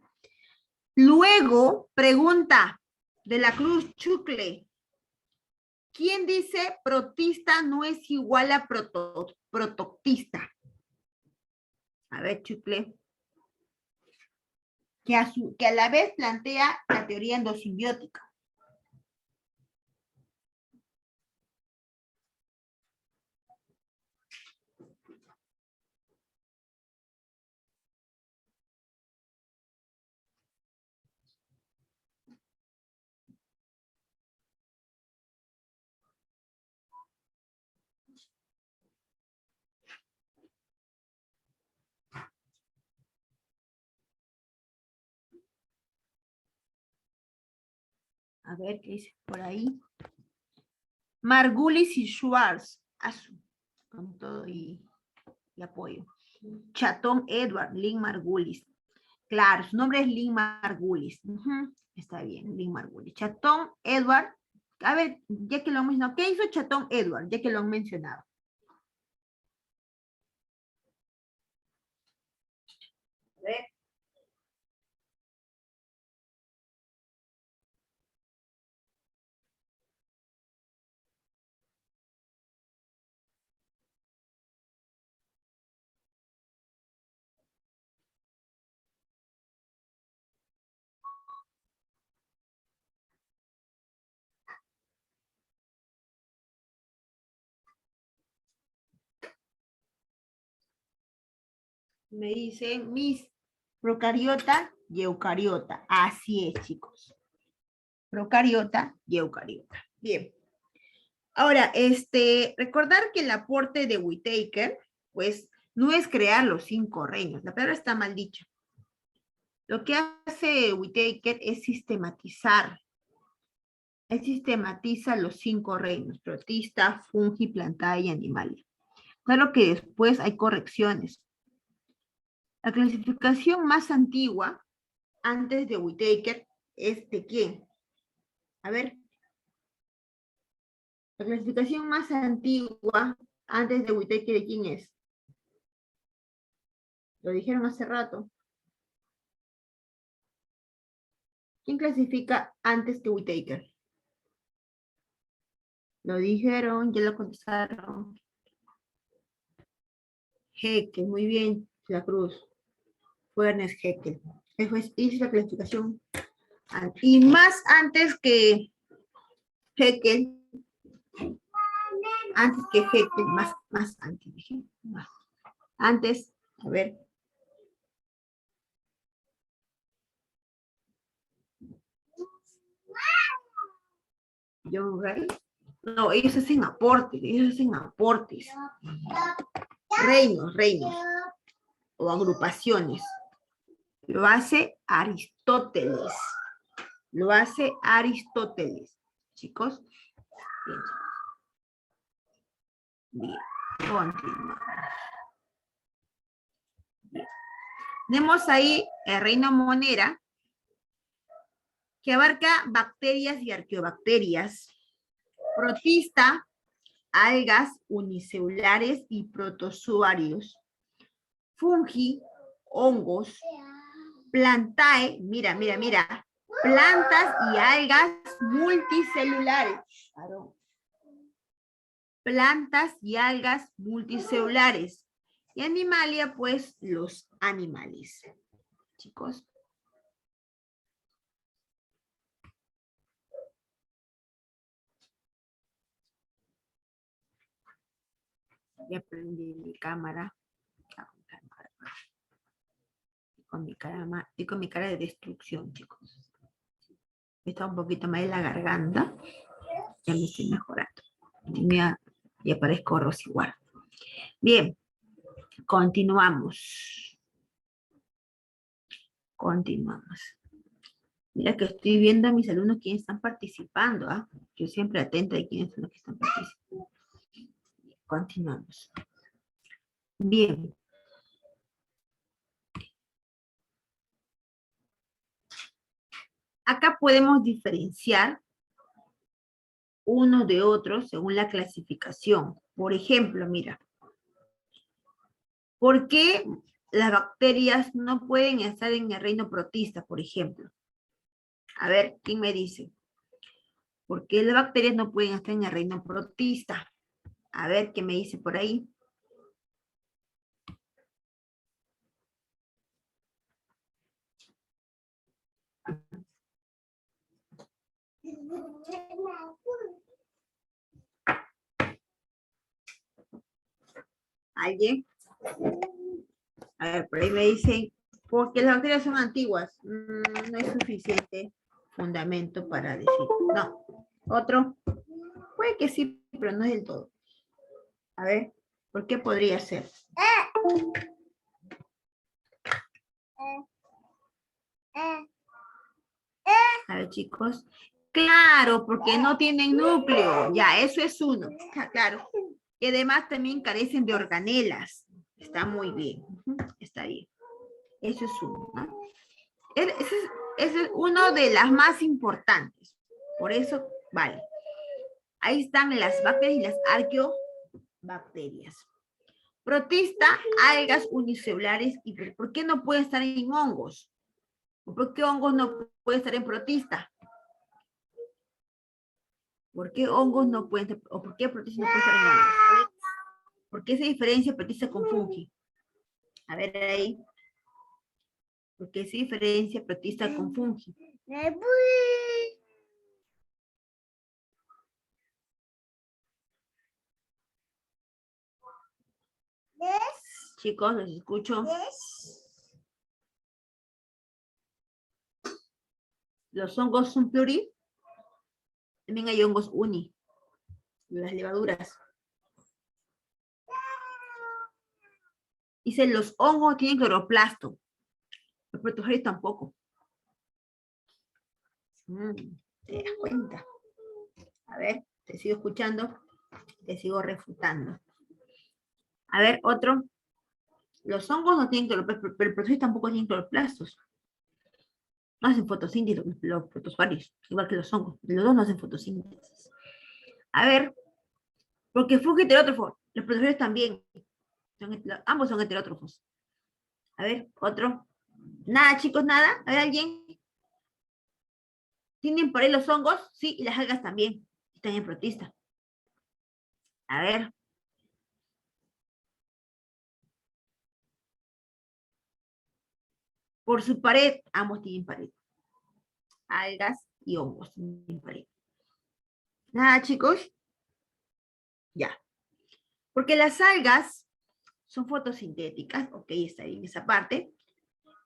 Luego, pregunta de la Cruz Chucle. ¿Quién dice protista no es igual a protoctista? A ver, Chucle. Que a la vez plantea la teoría endosimbiótica. A ver qué dice por ahí. Margulis y Schwartz. Con todo y apoyo. Chatón Edward, Lynn Margulis. Claro, su nombre es Lynn Margulis. Está bien, Lynn Margulis. Chatón Edward. A ver, ya que lo han mencionado. ¿Qué hizo Chatón Edward? Ya que lo han mencionado. A ver. Me dicen mis procariota y eucariota. Así es, chicos. Procariota y eucariota. Bien. Ahora, recordar que el aporte de Whittaker, pues, no es crear los 5 reinos. La palabra está mal dicha. Lo que hace Whittaker es sistematizar. Él sistematiza los 5 reinos: protista, fungi, plantae y animal. Claro que después hay correcciones. La clasificación más antigua, antes de Whittaker, ¿es de quién? A ver. La clasificación más antigua, antes de Whittaker, ¿de quién es? Lo dijeron hace rato. ¿Quién clasifica antes que Whittaker? Lo dijeron, ya lo contestaron. Haeckel, muy bien, la Cruz. Fue Ernest Haeckel. Eso es la clasificación. Y más antes que Haeckel, más antes, dije, más. Antes, a ver. John Ray. No, ellos hacen aportes, reinos o agrupaciones. Lo hace Aristóteles. Chicos. Bien. Continuamos. Bien. Tenemos ahí el reino monera, que abarca bacterias y arqueobacterias, protista, algas unicelulares y protozoarios, fungi, hongos, plantae, mira, plantas y algas multicelulares. Plantas y algas multicelulares. Y animalia, pues, los animales. Chicos. Ya prendí mi cámara. con mi cara estoy con mi cara de destrucción, chicos. Está un poquito más de la garganta. Ya me estoy mejorando. Y aparezco igual. Bien, continuamos. Continuamos. Mira que estoy viendo a mis alumnos quienes están participando. ¿Ah? Yo siempre atenta de quiénes son los que están participando. Continuamos. Bien. Acá podemos diferenciar uno de otro según la clasificación. Por ejemplo, mira. ¿Por qué las bacterias no pueden estar en el reino protista, por ejemplo? A ver, ¿quién me dice? ¿Por qué las bacterias no pueden estar en el reino protista? A ver, ¿qué me dice por ahí? ¿Alguien? A ver, por ahí me dicen, porque las bacterias son antiguas. No es suficiente fundamento para decir. No. ¿Otro? Puede que sí, pero no es del todo. A ver, ¿por qué podría ser? A ver, chicos. Claro, porque no tienen núcleo. Ya, eso es uno. Claro. Y además también carecen de organelas. Está muy bien. Está bien. Eso es uno, ¿no? Ese es uno de las más importantes. Por eso, vale. Ahí están las bacterias y las arqueobacterias. Protista, algas unicelulares. ¿Y por qué no pueden estar en hongos? ¿Por qué hongos no pueden estar en protista? ¿Por qué hongos no pueden estar, o por qué protista no puede estar en hongos? A ver, ¿por qué se diferencia protista con fungi? A ver ahí. ¿Por qué se diferencia protista con fungi? Chicos, los escucho. Los hongos son pluri. También hay hongos uni. Las levaduras. Dice, los hongos tienen cloroplasto. Los protozoarios tampoco. ¿Te das cuenta? A ver, te sigo escuchando. Te sigo refutando. A ver, otro. Los hongos no tienen cloroplastos, pero el protozoarios tampoco tienen cloroplastos. No hacen fotosíntesis los protozoarios, igual que los hongos. Los dos no hacen fotosíntesis. A ver, porque fungi heterótrofo. Los protozoarios también. Ambos son heterótrofos. A ver, otro. Nada, chicos, nada. A ver, ¿alguien? ¿Tienen por ahí los hongos? Sí, y las algas también. Están en protista. A ver. Por su pared, ambos tienen pared. Algas y hongos tienen pared. Nada, chicos. Ya. Porque las algas son fotosintéticas, ok, está bien esa parte,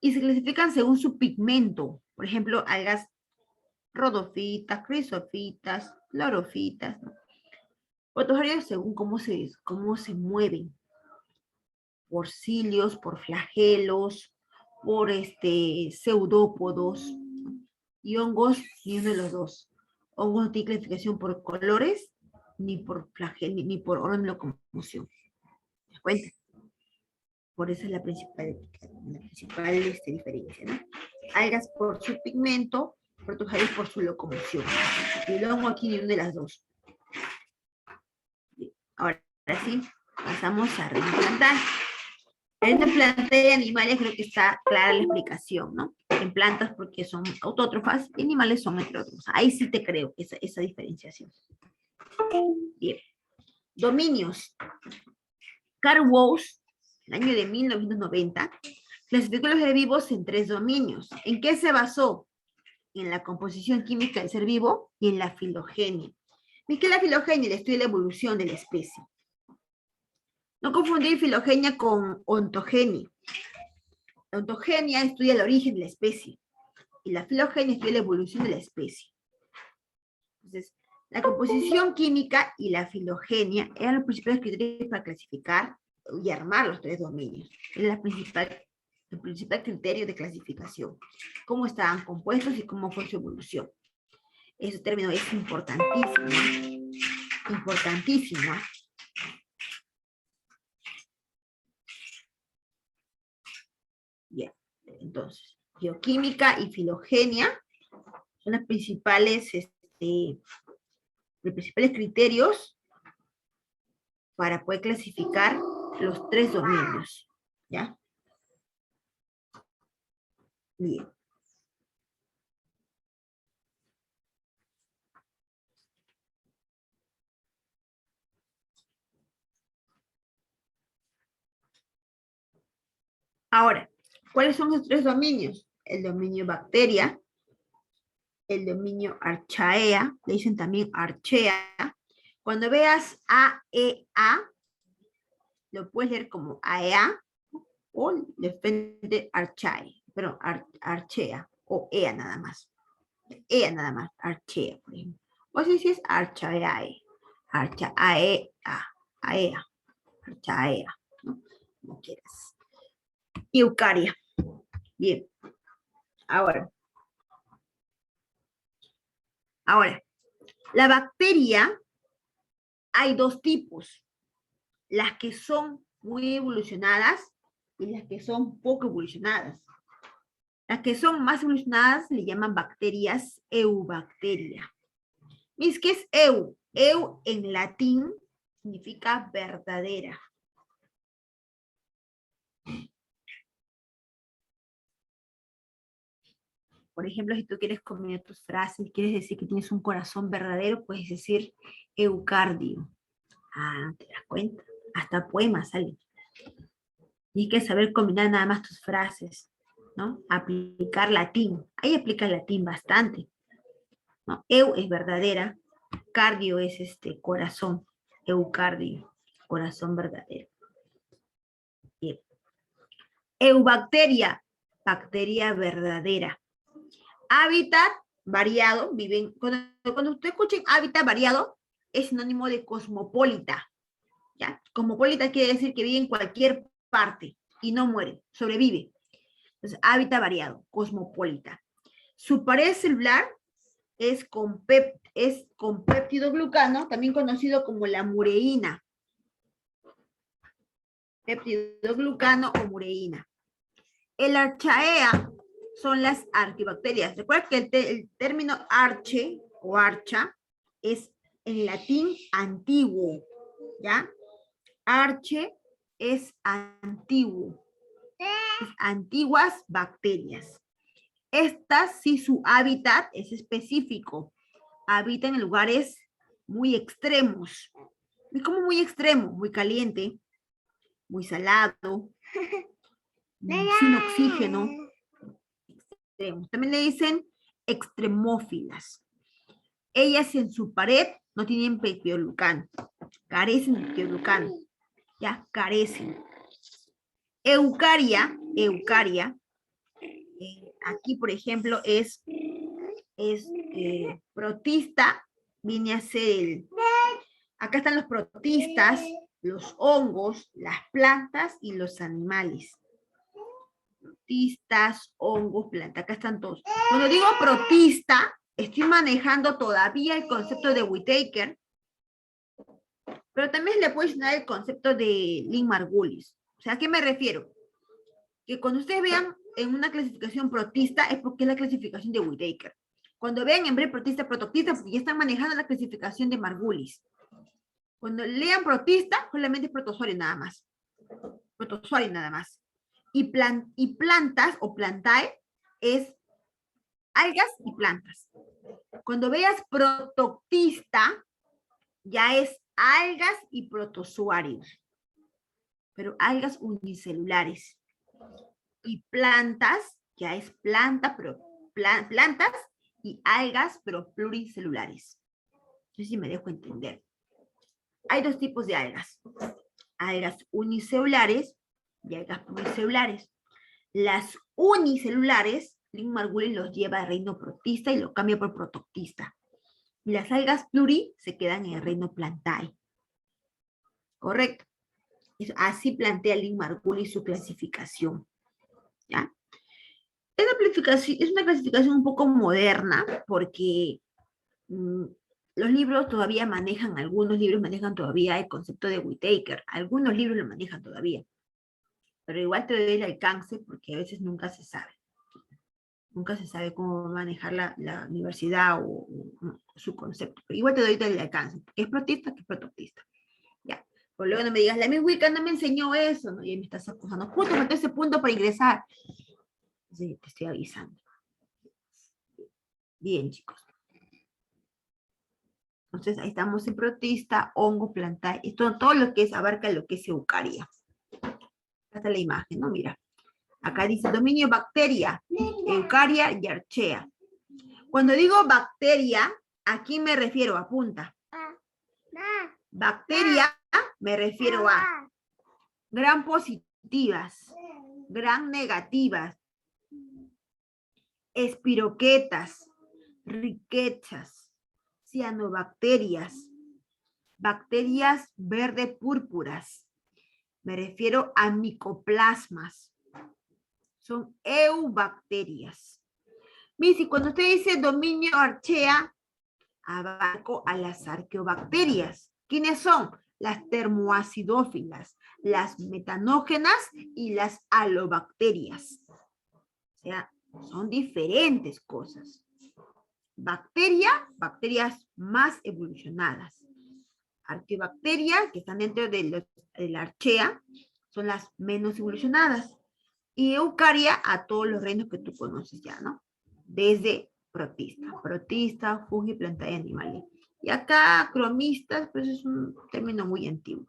y se clasifican según su pigmento. Por ejemplo, algas rodofitas, crisofitas, clorofitas, ¿no? Protozoarios según cómo se mueven. Por cilios, por flagelos, por pseudópodos, y hongos, ni uno de los dos. Hongos no tienen clasificación por colores, ni por flagelo, ni por orden de locomoción. ¿Te das cuenta? Por eso es la principal diferencia, ¿no? Algas por su pigmento, protozoarios por su locomoción. Y el hongo aquí ni una de las dos. Ahora sí, pasamos a reimplantar. En plantas de animales creo que está clara la explicación, ¿no? En plantas porque son autótrofas, y animales son heterótrofos. Ahí sí te creo esa diferenciación. Bien. Dominios. Carl Woese, en el año de 1990, clasificó los seres vivos en 3 dominios. ¿En qué se basó? En la composición química del ser vivo y en la filogenia. ¿Y qué es la filogenia? El estudio de la evolución de la especie. No confundir filogenia con ontogenia. La ontogenia estudia el origen de la especie y la filogenia estudia la evolución de la especie. Entonces, la composición química y la filogenia eran los principales criterios para clasificar y armar los tres dominios. Es el principal criterio de clasificación. Cómo estaban compuestos y cómo fue su evolución. Ese término es importantísimo. Importantísimo. Bien, entonces, bioquímica y filogenia son los principales criterios para poder clasificar los tres dominios, ¿ya? Bien. Ahora, ¿cuáles son los tres dominios? El dominio bacteria, el dominio archaea, le dicen también archea. Cuando veas AEA, lo puedes leer como AEA o de frente archae, pero archea o EA nada más. EA nada más, archea, por ejemplo. O si es archaeae, archaea, AEA, archaea, ¿no? Como quieras. Eucaria. Bien. Ahora, la bacteria, hay dos tipos. Las que son muy evolucionadas y las que son poco evolucionadas. Las que son más evolucionadas le llaman bacterias eubacteria. ¿Mis qué es eu? Eu en latín significa verdadera. Por ejemplo, si tú quieres combinar tus frases, quieres decir que tienes un corazón verdadero, puedes decir eucardio. Ah, ¿te das cuenta? Hasta poemas salen. Y hay que saber combinar nada más tus frases, ¿no? Aplicar latín. Ahí aplica latín bastante, ¿no? Eu es verdadera, cardio es corazón, eucardio, corazón verdadero. Bien. Eubacteria, bacteria verdadera. Hábitat variado, viven, cuando ustedes escuchen hábitat variado, es sinónimo de cosmopolita. ¿Ya? Cosmopolita quiere decir que vive en cualquier parte y no muere, sobrevive. Entonces, hábitat variado, cosmopolita. Su pared celular es con péptidoglucano, también conocido como la mureína. Péptidoglucano o mureína. El archaea son las arquibacterias. Recuerda que el término arche o archa es en latín antiguo, ¿ya? Arche es antiguo, es antiguas bacterias. Estas sí su hábitat es específico, habitan en lugares muy extremos. ¿Y cómo muy extremo? Muy caliente, muy salado, sin oxígeno. Extremos. También le dicen extremófilas. Ellas en su pared no tienen peptidoglucano, carecen de peptidoglucano, ya carecen. Eucaria, aquí por ejemplo es protista, viene a ser acá están los protistas, los hongos, las plantas y los animales. Protistas, hongos, plantas, acá están todos. Cuando digo protista, estoy manejando todavía el concepto de Whittaker, pero también le puedo enseñar el concepto de Lynn Margulis. O sea, ¿a qué me refiero? Que cuando ustedes vean en una clasificación protista es porque es la clasificación de Whittaker. Cuando vean en breve protista, protoctista, porque ya están manejando la clasificación de Margulis. Cuando lean protista, solamente es protozoario nada más. Protozoario nada más. Y plantas o plantae es algas y plantas. Cuando veas protoctista, ya es algas y protozoarios. Pero algas unicelulares. Y plantas, ya es planta, pero plantas y algas, pero pluricelulares. No sé si me dejo entender. Hay dos tipos de algas. Algas unicelulares y algas pluricelulares. Las unicelulares, Lynn Margulis los lleva al reino protista y lo cambia por protoctista. Y las algas pluri se quedan en el reino plantae. Correcto. Así plantea Lynn Margulis su clasificación. ¿Ya? Es una clasificación un poco moderna porque los libros todavía manejan, algunos libros manejan todavía el concepto de Whittaker, algunos libros lo manejan todavía, pero igual te doy el alcance porque a veces nunca se sabe. Nunca se sabe cómo manejar la universidad o su concepto, pero igual te doy el alcance, que es protista, que es protoctista. Ya. Por luego no me digas, la Miss Wicca no me enseñó eso, ¿no? Y me estás acusando, justo faltó ese punto para ingresar. Sí, te estoy avisando. Bien, chicos. Entonces, ahí estamos en protista, hongo, planta, esto, todo lo que es, abarca lo que es eucaria. Esta es la imagen, ¿no? Mira. Acá dice dominio bacteria, eucaria y archea. Cuando digo bacteria, aquí me refiero, apunta. Bacteria, me refiero a gran positivas, gran negativas, espiroquetas, riquechas, cianobacterias, bacterias verde púrpuras. Me refiero a micoplasmas. Son eubacterias. Missy, cuando usted dice dominio archea, abarco a las arqueobacterias. ¿Quiénes son? Las termoacidófilas, las metanógenas y las alobacterias. O sea, son diferentes cosas. Bacteria, bacterias más evolucionadas. Arqueobacterias, que están dentro de la archea, son las menos evolucionadas. Y eucaria a todos los reinos que tú conoces ya, ¿no? Desde protista, fungi, planta y animales. Y acá cromistas, pues es un término muy antiguo.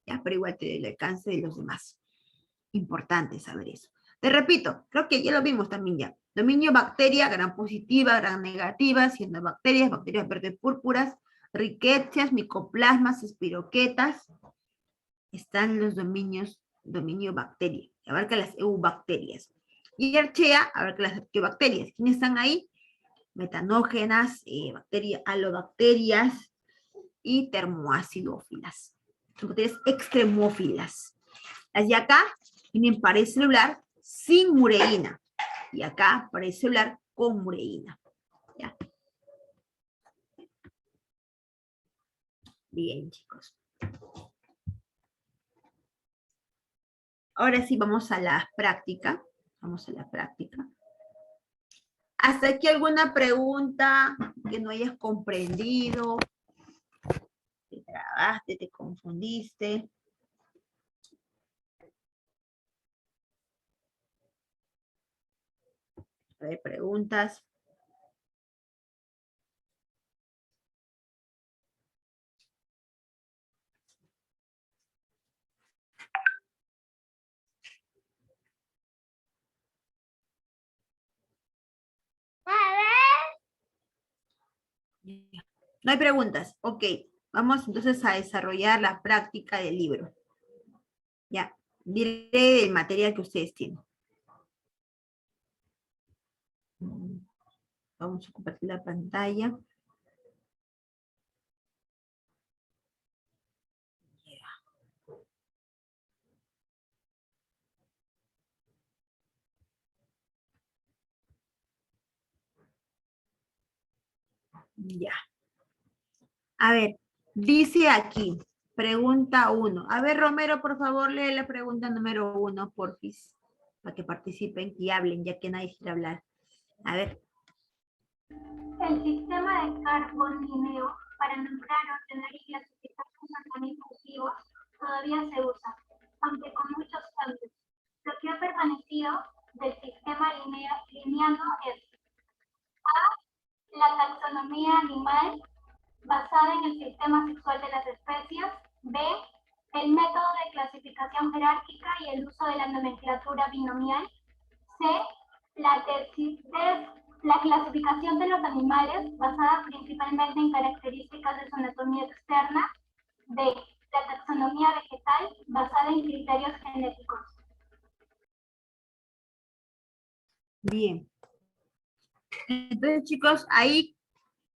Ya, pero igual te doy el alcance de los demás. Importante saber eso. Te repito, creo que ya lo vimos también ya. Dominio bacteria, gran positiva, gran negativa, siendo bacterias verdes púrpuras, riquechas, micoplasmas, espiroquetas. Están los dominio bacteria, que abarca las eubacterias. Y archea abarca las arqueobacterias. ¿Quiénes están ahí? Metanógenas, alobacterias y termoacidófilas. Son bacterias extremófilas. Las de acá tienen pared celular sin mureína. Y acá pared celular con mureína. ¿Ya? Bien, chicos. Ahora sí, vamos a la práctica. Vamos a la práctica. ¿Hasta aquí alguna pregunta que no hayas comprendido? ¿Te trabaste, te confundiste? A ver, preguntas. No hay preguntas. Ok, vamos entonces a desarrollar la práctica del libro. Ya, diré el material que ustedes tienen. Vamos a compartir la pantalla. Ya. A ver, dice aquí, pregunta 1. A ver, Romero, por favor, lee la pregunta número 1, porfis, para que participen y hablen, ya que nadie quiere hablar. A ver. El sistema de carbonileo para nombrar, ordenar y clasificar los organismos vivos todavía se usa, aunque con muchos cambios. Lo que ha permanecido del sistema lineano es A. La taxonomía animal basada en el sistema sexual de las especies. B. El método de clasificación jerárquica y el uso de la nomenclatura binomial. C. La clasificación de los animales basada principalmente en características de su anatomía externa. D. La taxonomía vegetal basada en criterios genéticos. Bien. Entonces, chicos, ahí,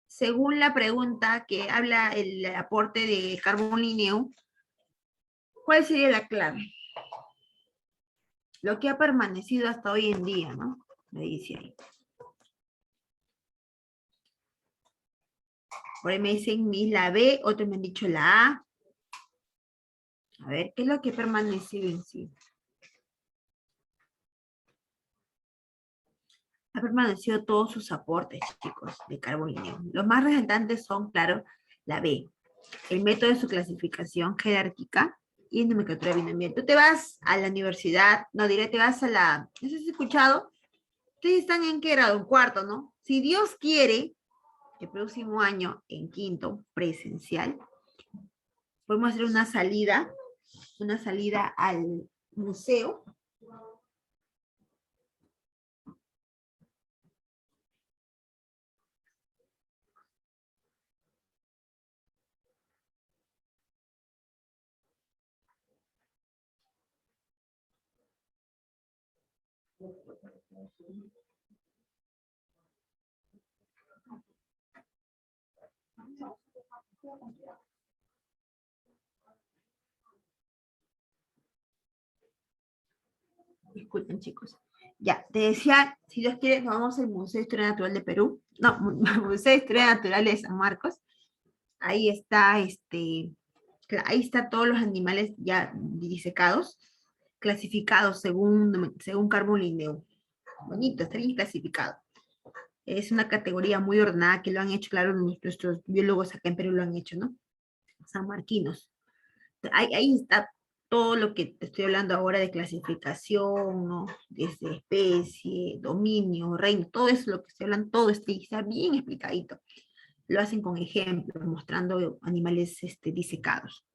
según la pregunta que habla el aporte de carbonígeno, ¿cuál sería la clave? Lo que ha permanecido hasta hoy en día, ¿no? Me dice ahí. Por ahí me dicen la B, otros me han dicho la A. A ver, ¿qué es lo que ha permanecido en sí? Ha permanecido todos sus aportes, chicos, de carbonígeno. Los más resaltantes son, claro, la B. El método de su clasificación jerárquica y nomenclatura binomial. Tú te vas a la universidad, no diré, te vas a la, no sé si has escuchado, ustedes están en qué grado, en cuarto, ¿no? Si Dios quiere, el próximo año, en quinto, presencial, podemos hacer una salida al museo. Disculpen, chicos. Ya, te decía, si Dios quiere, nos vamos al Museo de Historia Natural de Perú. No, Museo de Historia Natural de San Marcos. Ahí está, ahí está todos los animales ya disecados, clasificados según Carbon-Linneo. Bonito, está bien clasificado. Es una categoría muy ordenada que lo han hecho, claro, nuestros biólogos acá en Perú lo han hecho, ¿no? Sanmarquinos. Ahí está todo lo que te estoy hablando ahora de clasificación, ¿no? Desde especie, dominio, reino, todo eso lo que estoy hablando, todo está bien explicadito. Lo hacen con ejemplos, mostrando animales disecados.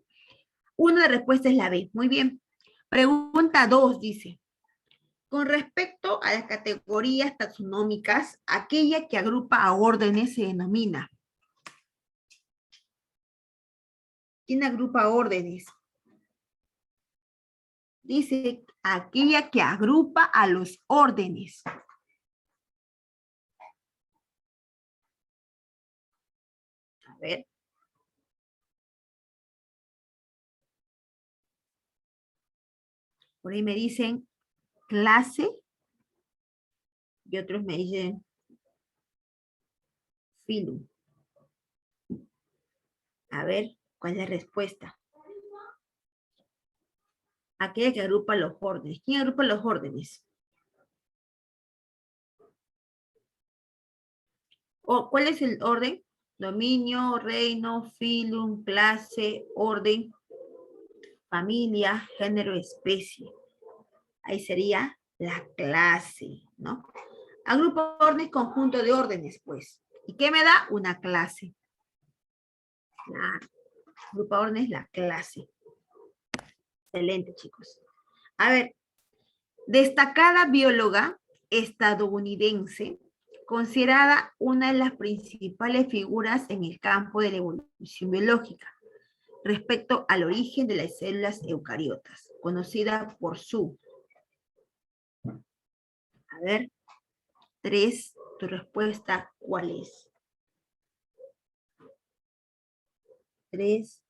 Una de respuesta es la B. Muy bien. Pregunta 2 dice, con respecto a las categorías taxonómicas, aquella que agrupa a órdenes se denomina. ¿Quién agrupa órdenes? Dice, aquella que agrupa a los órdenes. A ver. Por ahí me dicen clase y otros me dicen filum. A ver, ¿cuál es la respuesta? Aquella que agrupa los órdenes. ¿Quién agrupa los órdenes? ¿Cuál es el orden? Dominio, reino, filum, clase, orden, familia, género, especie. Ahí sería la clase, ¿no? Agrupa órdenes, conjunto de órdenes, pues. ¿Y qué me da? Una clase. Agrupa órdenes, la clase. Excelente, chicos. A ver, destacada bióloga estadounidense, considerada una de las principales figuras en el campo de la evolución biológica respecto al origen de las células eucariotas, conocida por su... A ver, 3, tu respuesta, ¿cuál es? 3.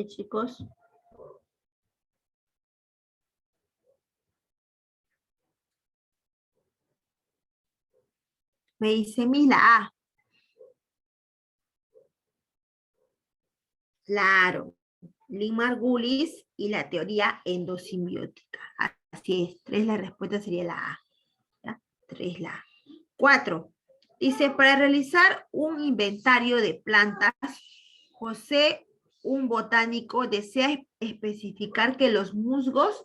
Chicos. Me dice, mira, A. Claro, Lynn Margulis y la teoría endosimbiótica. Así es, 3 la respuesta sería la A. ¿Ya? 3 la A. 4. Dice, para realizar un inventario de plantas, José, un botánico, desea especificar que los musgos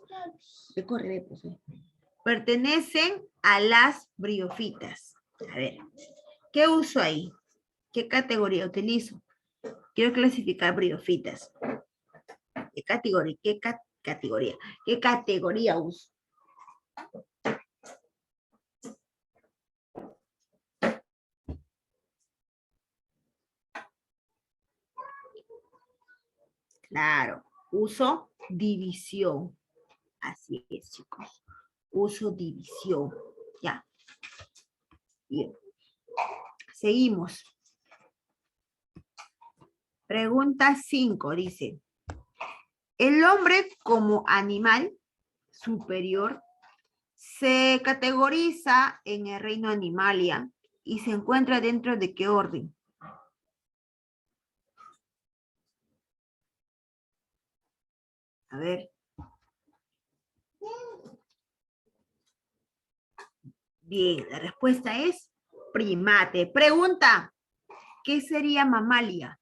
pertenecen a las briofitas. A ver, ¿qué uso ahí? ¿Qué categoría utilizo? Quiero clasificar bridofitas. ¿Qué categoría? Categoría? ¿Qué categoría uso? Claro, uso división. Así es, chicos. Uso división. Ya. Bien. Seguimos. Pregunta 5 dice, el hombre como animal superior se categoriza en el reino Animalia y se encuentra dentro de ¿qué orden? A ver. Bien, la respuesta es primate. Pregunta, ¿qué sería mamalia?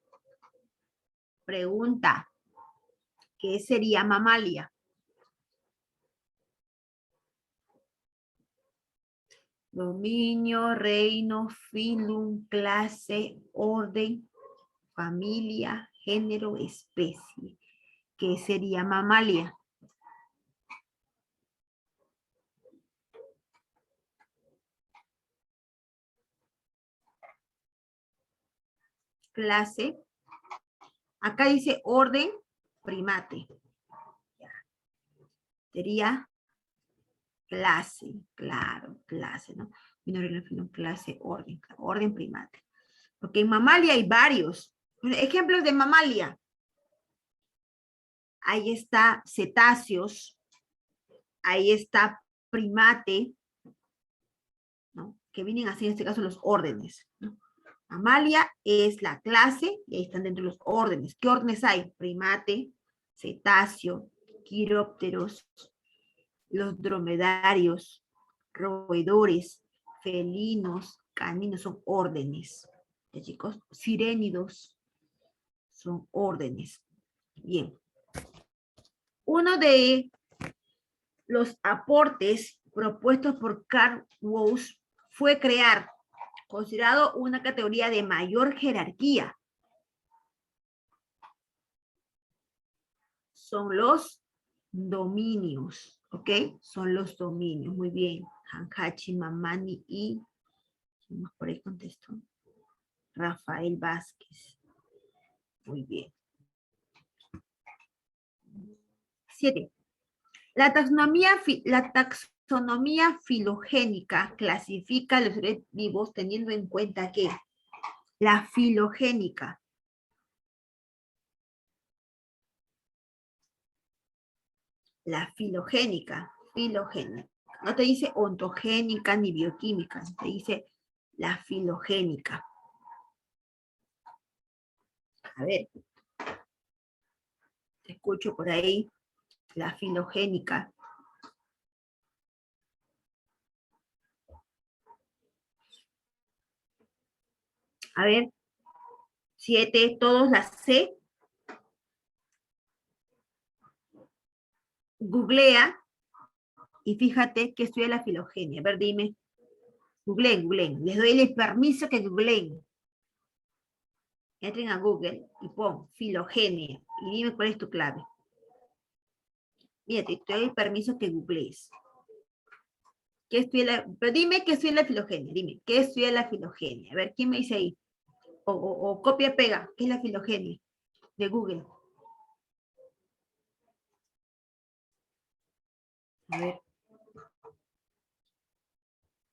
Pregunta, ¿qué sería mamalia? Dominio, reino, filum, clase, orden, familia, género, especie. ¿Qué sería mamalia? Clase. Acá dice orden, primate. Sería clase, claro, clase, ¿no? Clase, orden primate. Porque en mamalia hay varios. Ejemplos de mamalia. Ahí está cetáceos. Ahí está primate, ¿no? Que vienen así en este caso los órdenes, ¿no? Mamalia es la clase y ahí están dentro los órdenes. ¿Qué órdenes hay? Primate, cetáceo, quirópteros, los dromedarios, roedores, felinos, caninos, son órdenes. ¿Ya, chicos? Sirénidos son órdenes. Bien. Uno de los aportes propuestos por Carl Woese fue crear, considerado una categoría de mayor jerarquía. Son los dominios, ¿ok? Son los dominios, muy bien. Hanhachi, Mamani y, ¿quién más por ahí contestó? Rafael Vázquez. Muy bien. 7. La taxonomía filogénica clasifica a los seres vivos teniendo en cuenta que la filogénica no te dice ontogénica ni bioquímica, te dice la filogénica. A ver, te escucho por ahí, la filogénica. A ver, 7, todos las C. Googlea y fíjate que estudia la filogenia. A ver, dime. Googleen. Les doy el permiso que googleen. Entren a Google y pon filogenia y dime cuál es tu clave. Mira, te doy el permiso que googlees. Pero dime qué estudia la filogenia. Dime, ¿qué estudia la filogenia? A ver, ¿quién me dice ahí? O copia, pega. ¿Qué es la filogenia? De Google. A ver.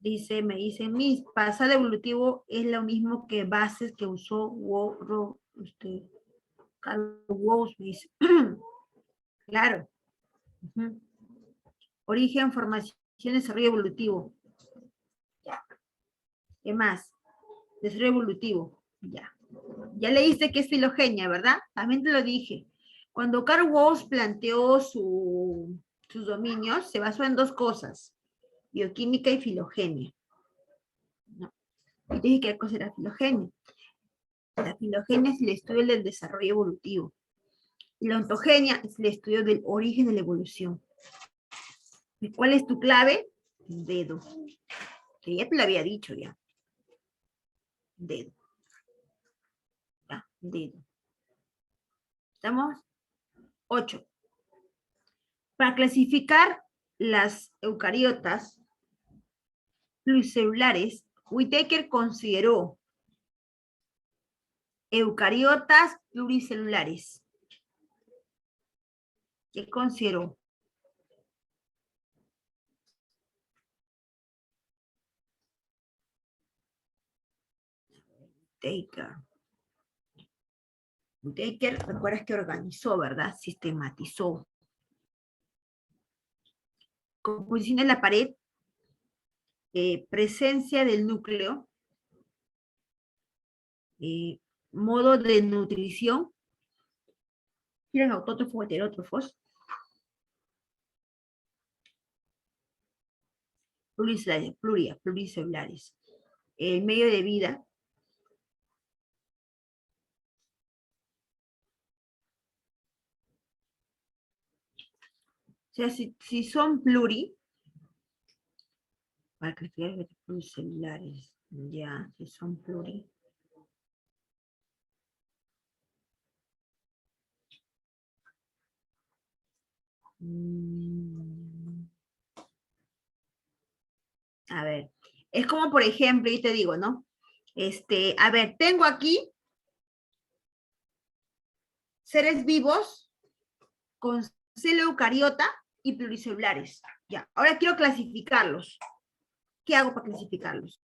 Me dicen, mis pasado evolutivo es lo mismo que bases que usó Carl Woese, me dice. Claro. Origen, formación, desarrollo evolutivo. Ya. ¿Qué más? Desarrollo evolutivo. Ya. Ya leíste que es filogenia, ¿verdad? También te lo dije. Cuando Carl Woese planteó sus dominios, se basó en dos cosas. Bioquímica y filogenia. ¿No? Y te dije que cosa era filogenia. La filogenia es el estudio del desarrollo evolutivo. Y la ontogenia es el estudio del origen de la evolución. ¿Y cuál es tu clave? Dedo. Que ya te lo había dicho ya. Dedo. Ya, dedo. ¿Estamos? 8. Para clasificar las eucariotas pluricelulares, Whittaker consideró eucariotas pluricelulares. ¿Qué consideró? Whittaker, recuerdas que organizó, ¿verdad? Sistematizó. Composición de la pared, presencia del núcleo, modo de nutrición, ¿quieren autótrofos o heterótrofos? Pluricelulares. El medio de vida. O sea, si son para clasificar pluricelulares, ya, si son pluri. A ver, es como por ejemplo, y te digo, ¿no? A ver, tengo aquí seres vivos con célula eucariota y pluricelulares. Ya, ahora quiero clasificarlos. ¿Qué hago para clasificarlos?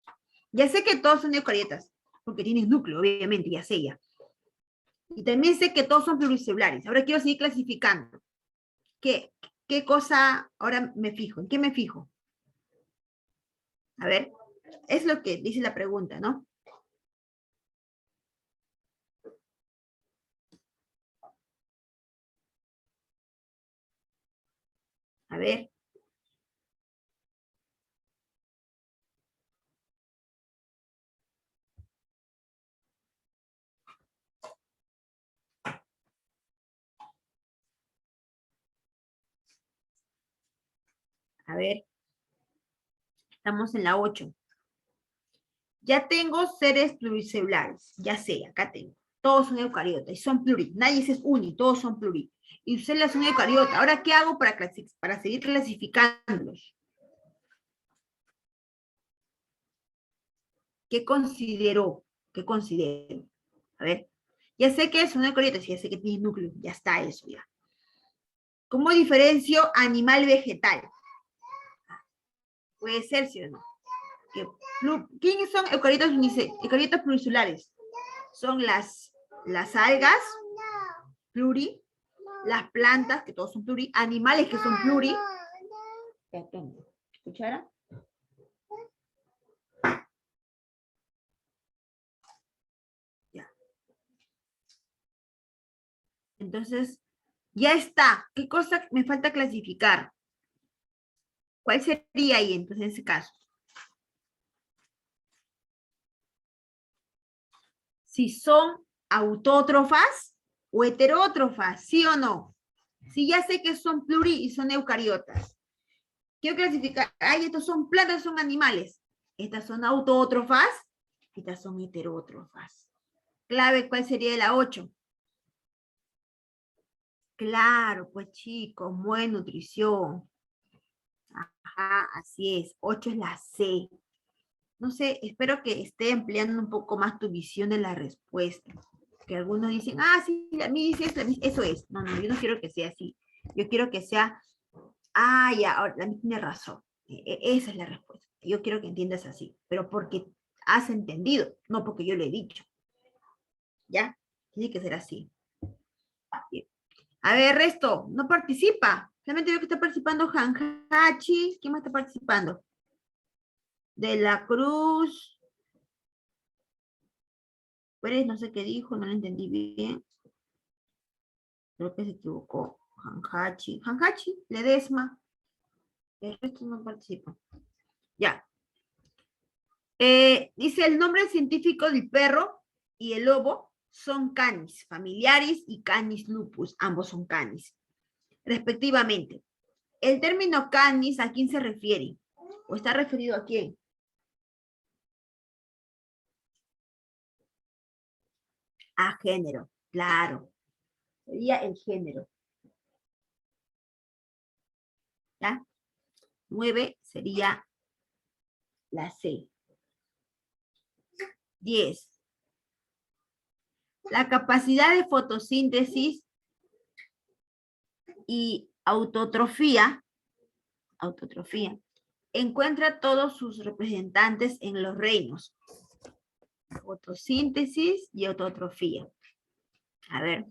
Ya sé que todos son eucariotas, porque tienen núcleo, obviamente, ya sé ya. Y también sé que todos son pluricelulares. Ahora quiero seguir clasificando. ¿Qué cosa ahora me fijo? ¿En qué me fijo? A ver, es lo que dice la pregunta, ¿no? A ver. A ver. Estamos en la 8. Ya tengo seres pluricelulares. Ya sé, acá tengo. Todos son eucariotas y son pluri. Nadie es uni, todos son pluri. Y células son eucariotas. Ahora, ¿qué hago para seguir clasificándolos? ¿Qué considero? ¿Qué considero? A ver. Ya sé que son eucariotas, ya sé que tienen núcleo. Ya está eso, ya. ¿Cómo diferencio animal vegetal? Puede ser, ¿sí o no? ¿Quiénes son eucariotas pluricelulares? Son las algas, pluri, las plantas, que todos son pluri, animales que son pluri. ¿Escucharon? Ya. Entonces, ya está. ¿Qué cosa me falta clasificar? ¿Cuál sería ahí entonces en ese caso? Si son autótrofas o heterótrofas, ¿sí o no? Si ya sé que son pluri y son eucariotas. Quiero clasificar, estos son plantas, son animales. Estas son autótrofas, estas son heterótrofas. Clave, ¿cuál sería la 8? Claro, pues chicos, buena nutrición. Ajá, así es. 8 es la C. No sé, espero que esté empleando un poco más tu visión de la respuesta. Que algunos dicen, sí, la mí dice eso es. No, yo no quiero que sea así. Yo quiero que sea, ya, ahora la mí tiene razón. Esa es la respuesta. Yo quiero que entiendas así, pero porque has entendido, no porque yo le he dicho. ¿Ya? Tiene que ser así. Bien. A ver, resto, no participa. Solamente veo que está participando Hanhachi. ¿Quién más está participando? De la Cruz. Pérez, no sé qué dijo, no lo entendí bien. Creo que se equivocó. Hanhachi. Hanhachi, Ledesma. El resto no participa. Ya. Dice el nombre científico del perro y el lobo son canis familiaris y canis lupus. Ambos son canis, respectivamente. El término canis, ¿a quién se refiere? ¿O está referido a quién? A género, claro. Sería el género. ¿Ya? 9 sería la C. 10. La capacidad de fotosíntesis y autotrofía encuentra todos sus representantes en los reinos. Fotosíntesis y autotrofía. A ver.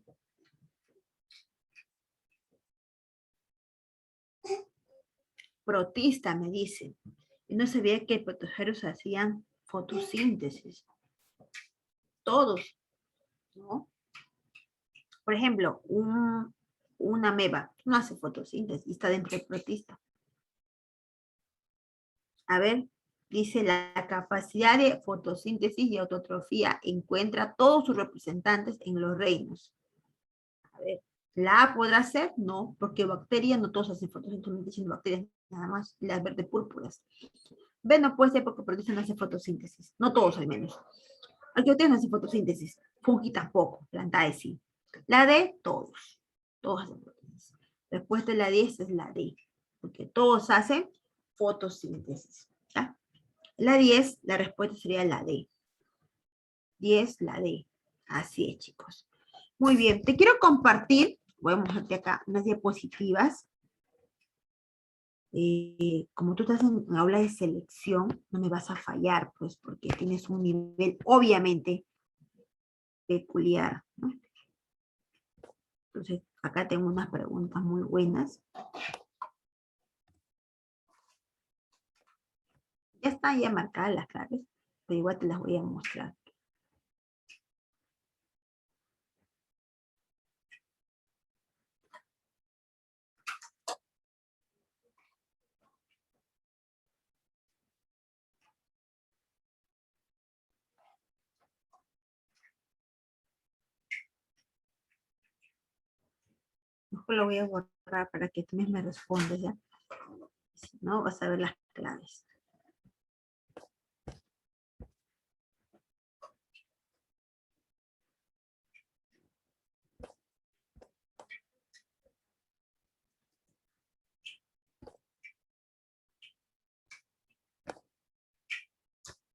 Protista, me dicen. Yo no sabía que protozoarios hacían fotosíntesis. Todos, ¿no? Por ejemplo, una ameba no hace fotosíntesis, está dentro del protista. A ver, dice la capacidad de fotosíntesis y autotrofía encuentra todos sus representantes en los reinos. A ver, ¿la A podrá ser? No, porque bacterias no todos hacen fotosíntesis, sino bacterias nada más, las verde púrpuras. B no puede ser porque protista no hace fotosíntesis, no todos al menos. Arqueoteas no hace fotosíntesis, fungi tampoco, plantae sí. La D, todos hacen fotosíntesis. Respuesta de la 10 es la D, porque todos hacen fotosíntesis. ¿Ya? La 10, la respuesta sería la D. 10, la D. Así es, chicos. Muy bien, te quiero compartir, voy a mostrarte acá unas diapositivas. Como tú estás en aula de selección, no me vas a fallar, pues, porque tienes un nivel, obviamente, peculiar, ¿no? Entonces, acá tengo unas preguntas muy buenas. Ya están ya marcadas las claves, pero igual te las voy a mostrar. Mejor lo voy a borrar para que tú mismo me respondas, ¿ya? Si no, vas a ver las claves.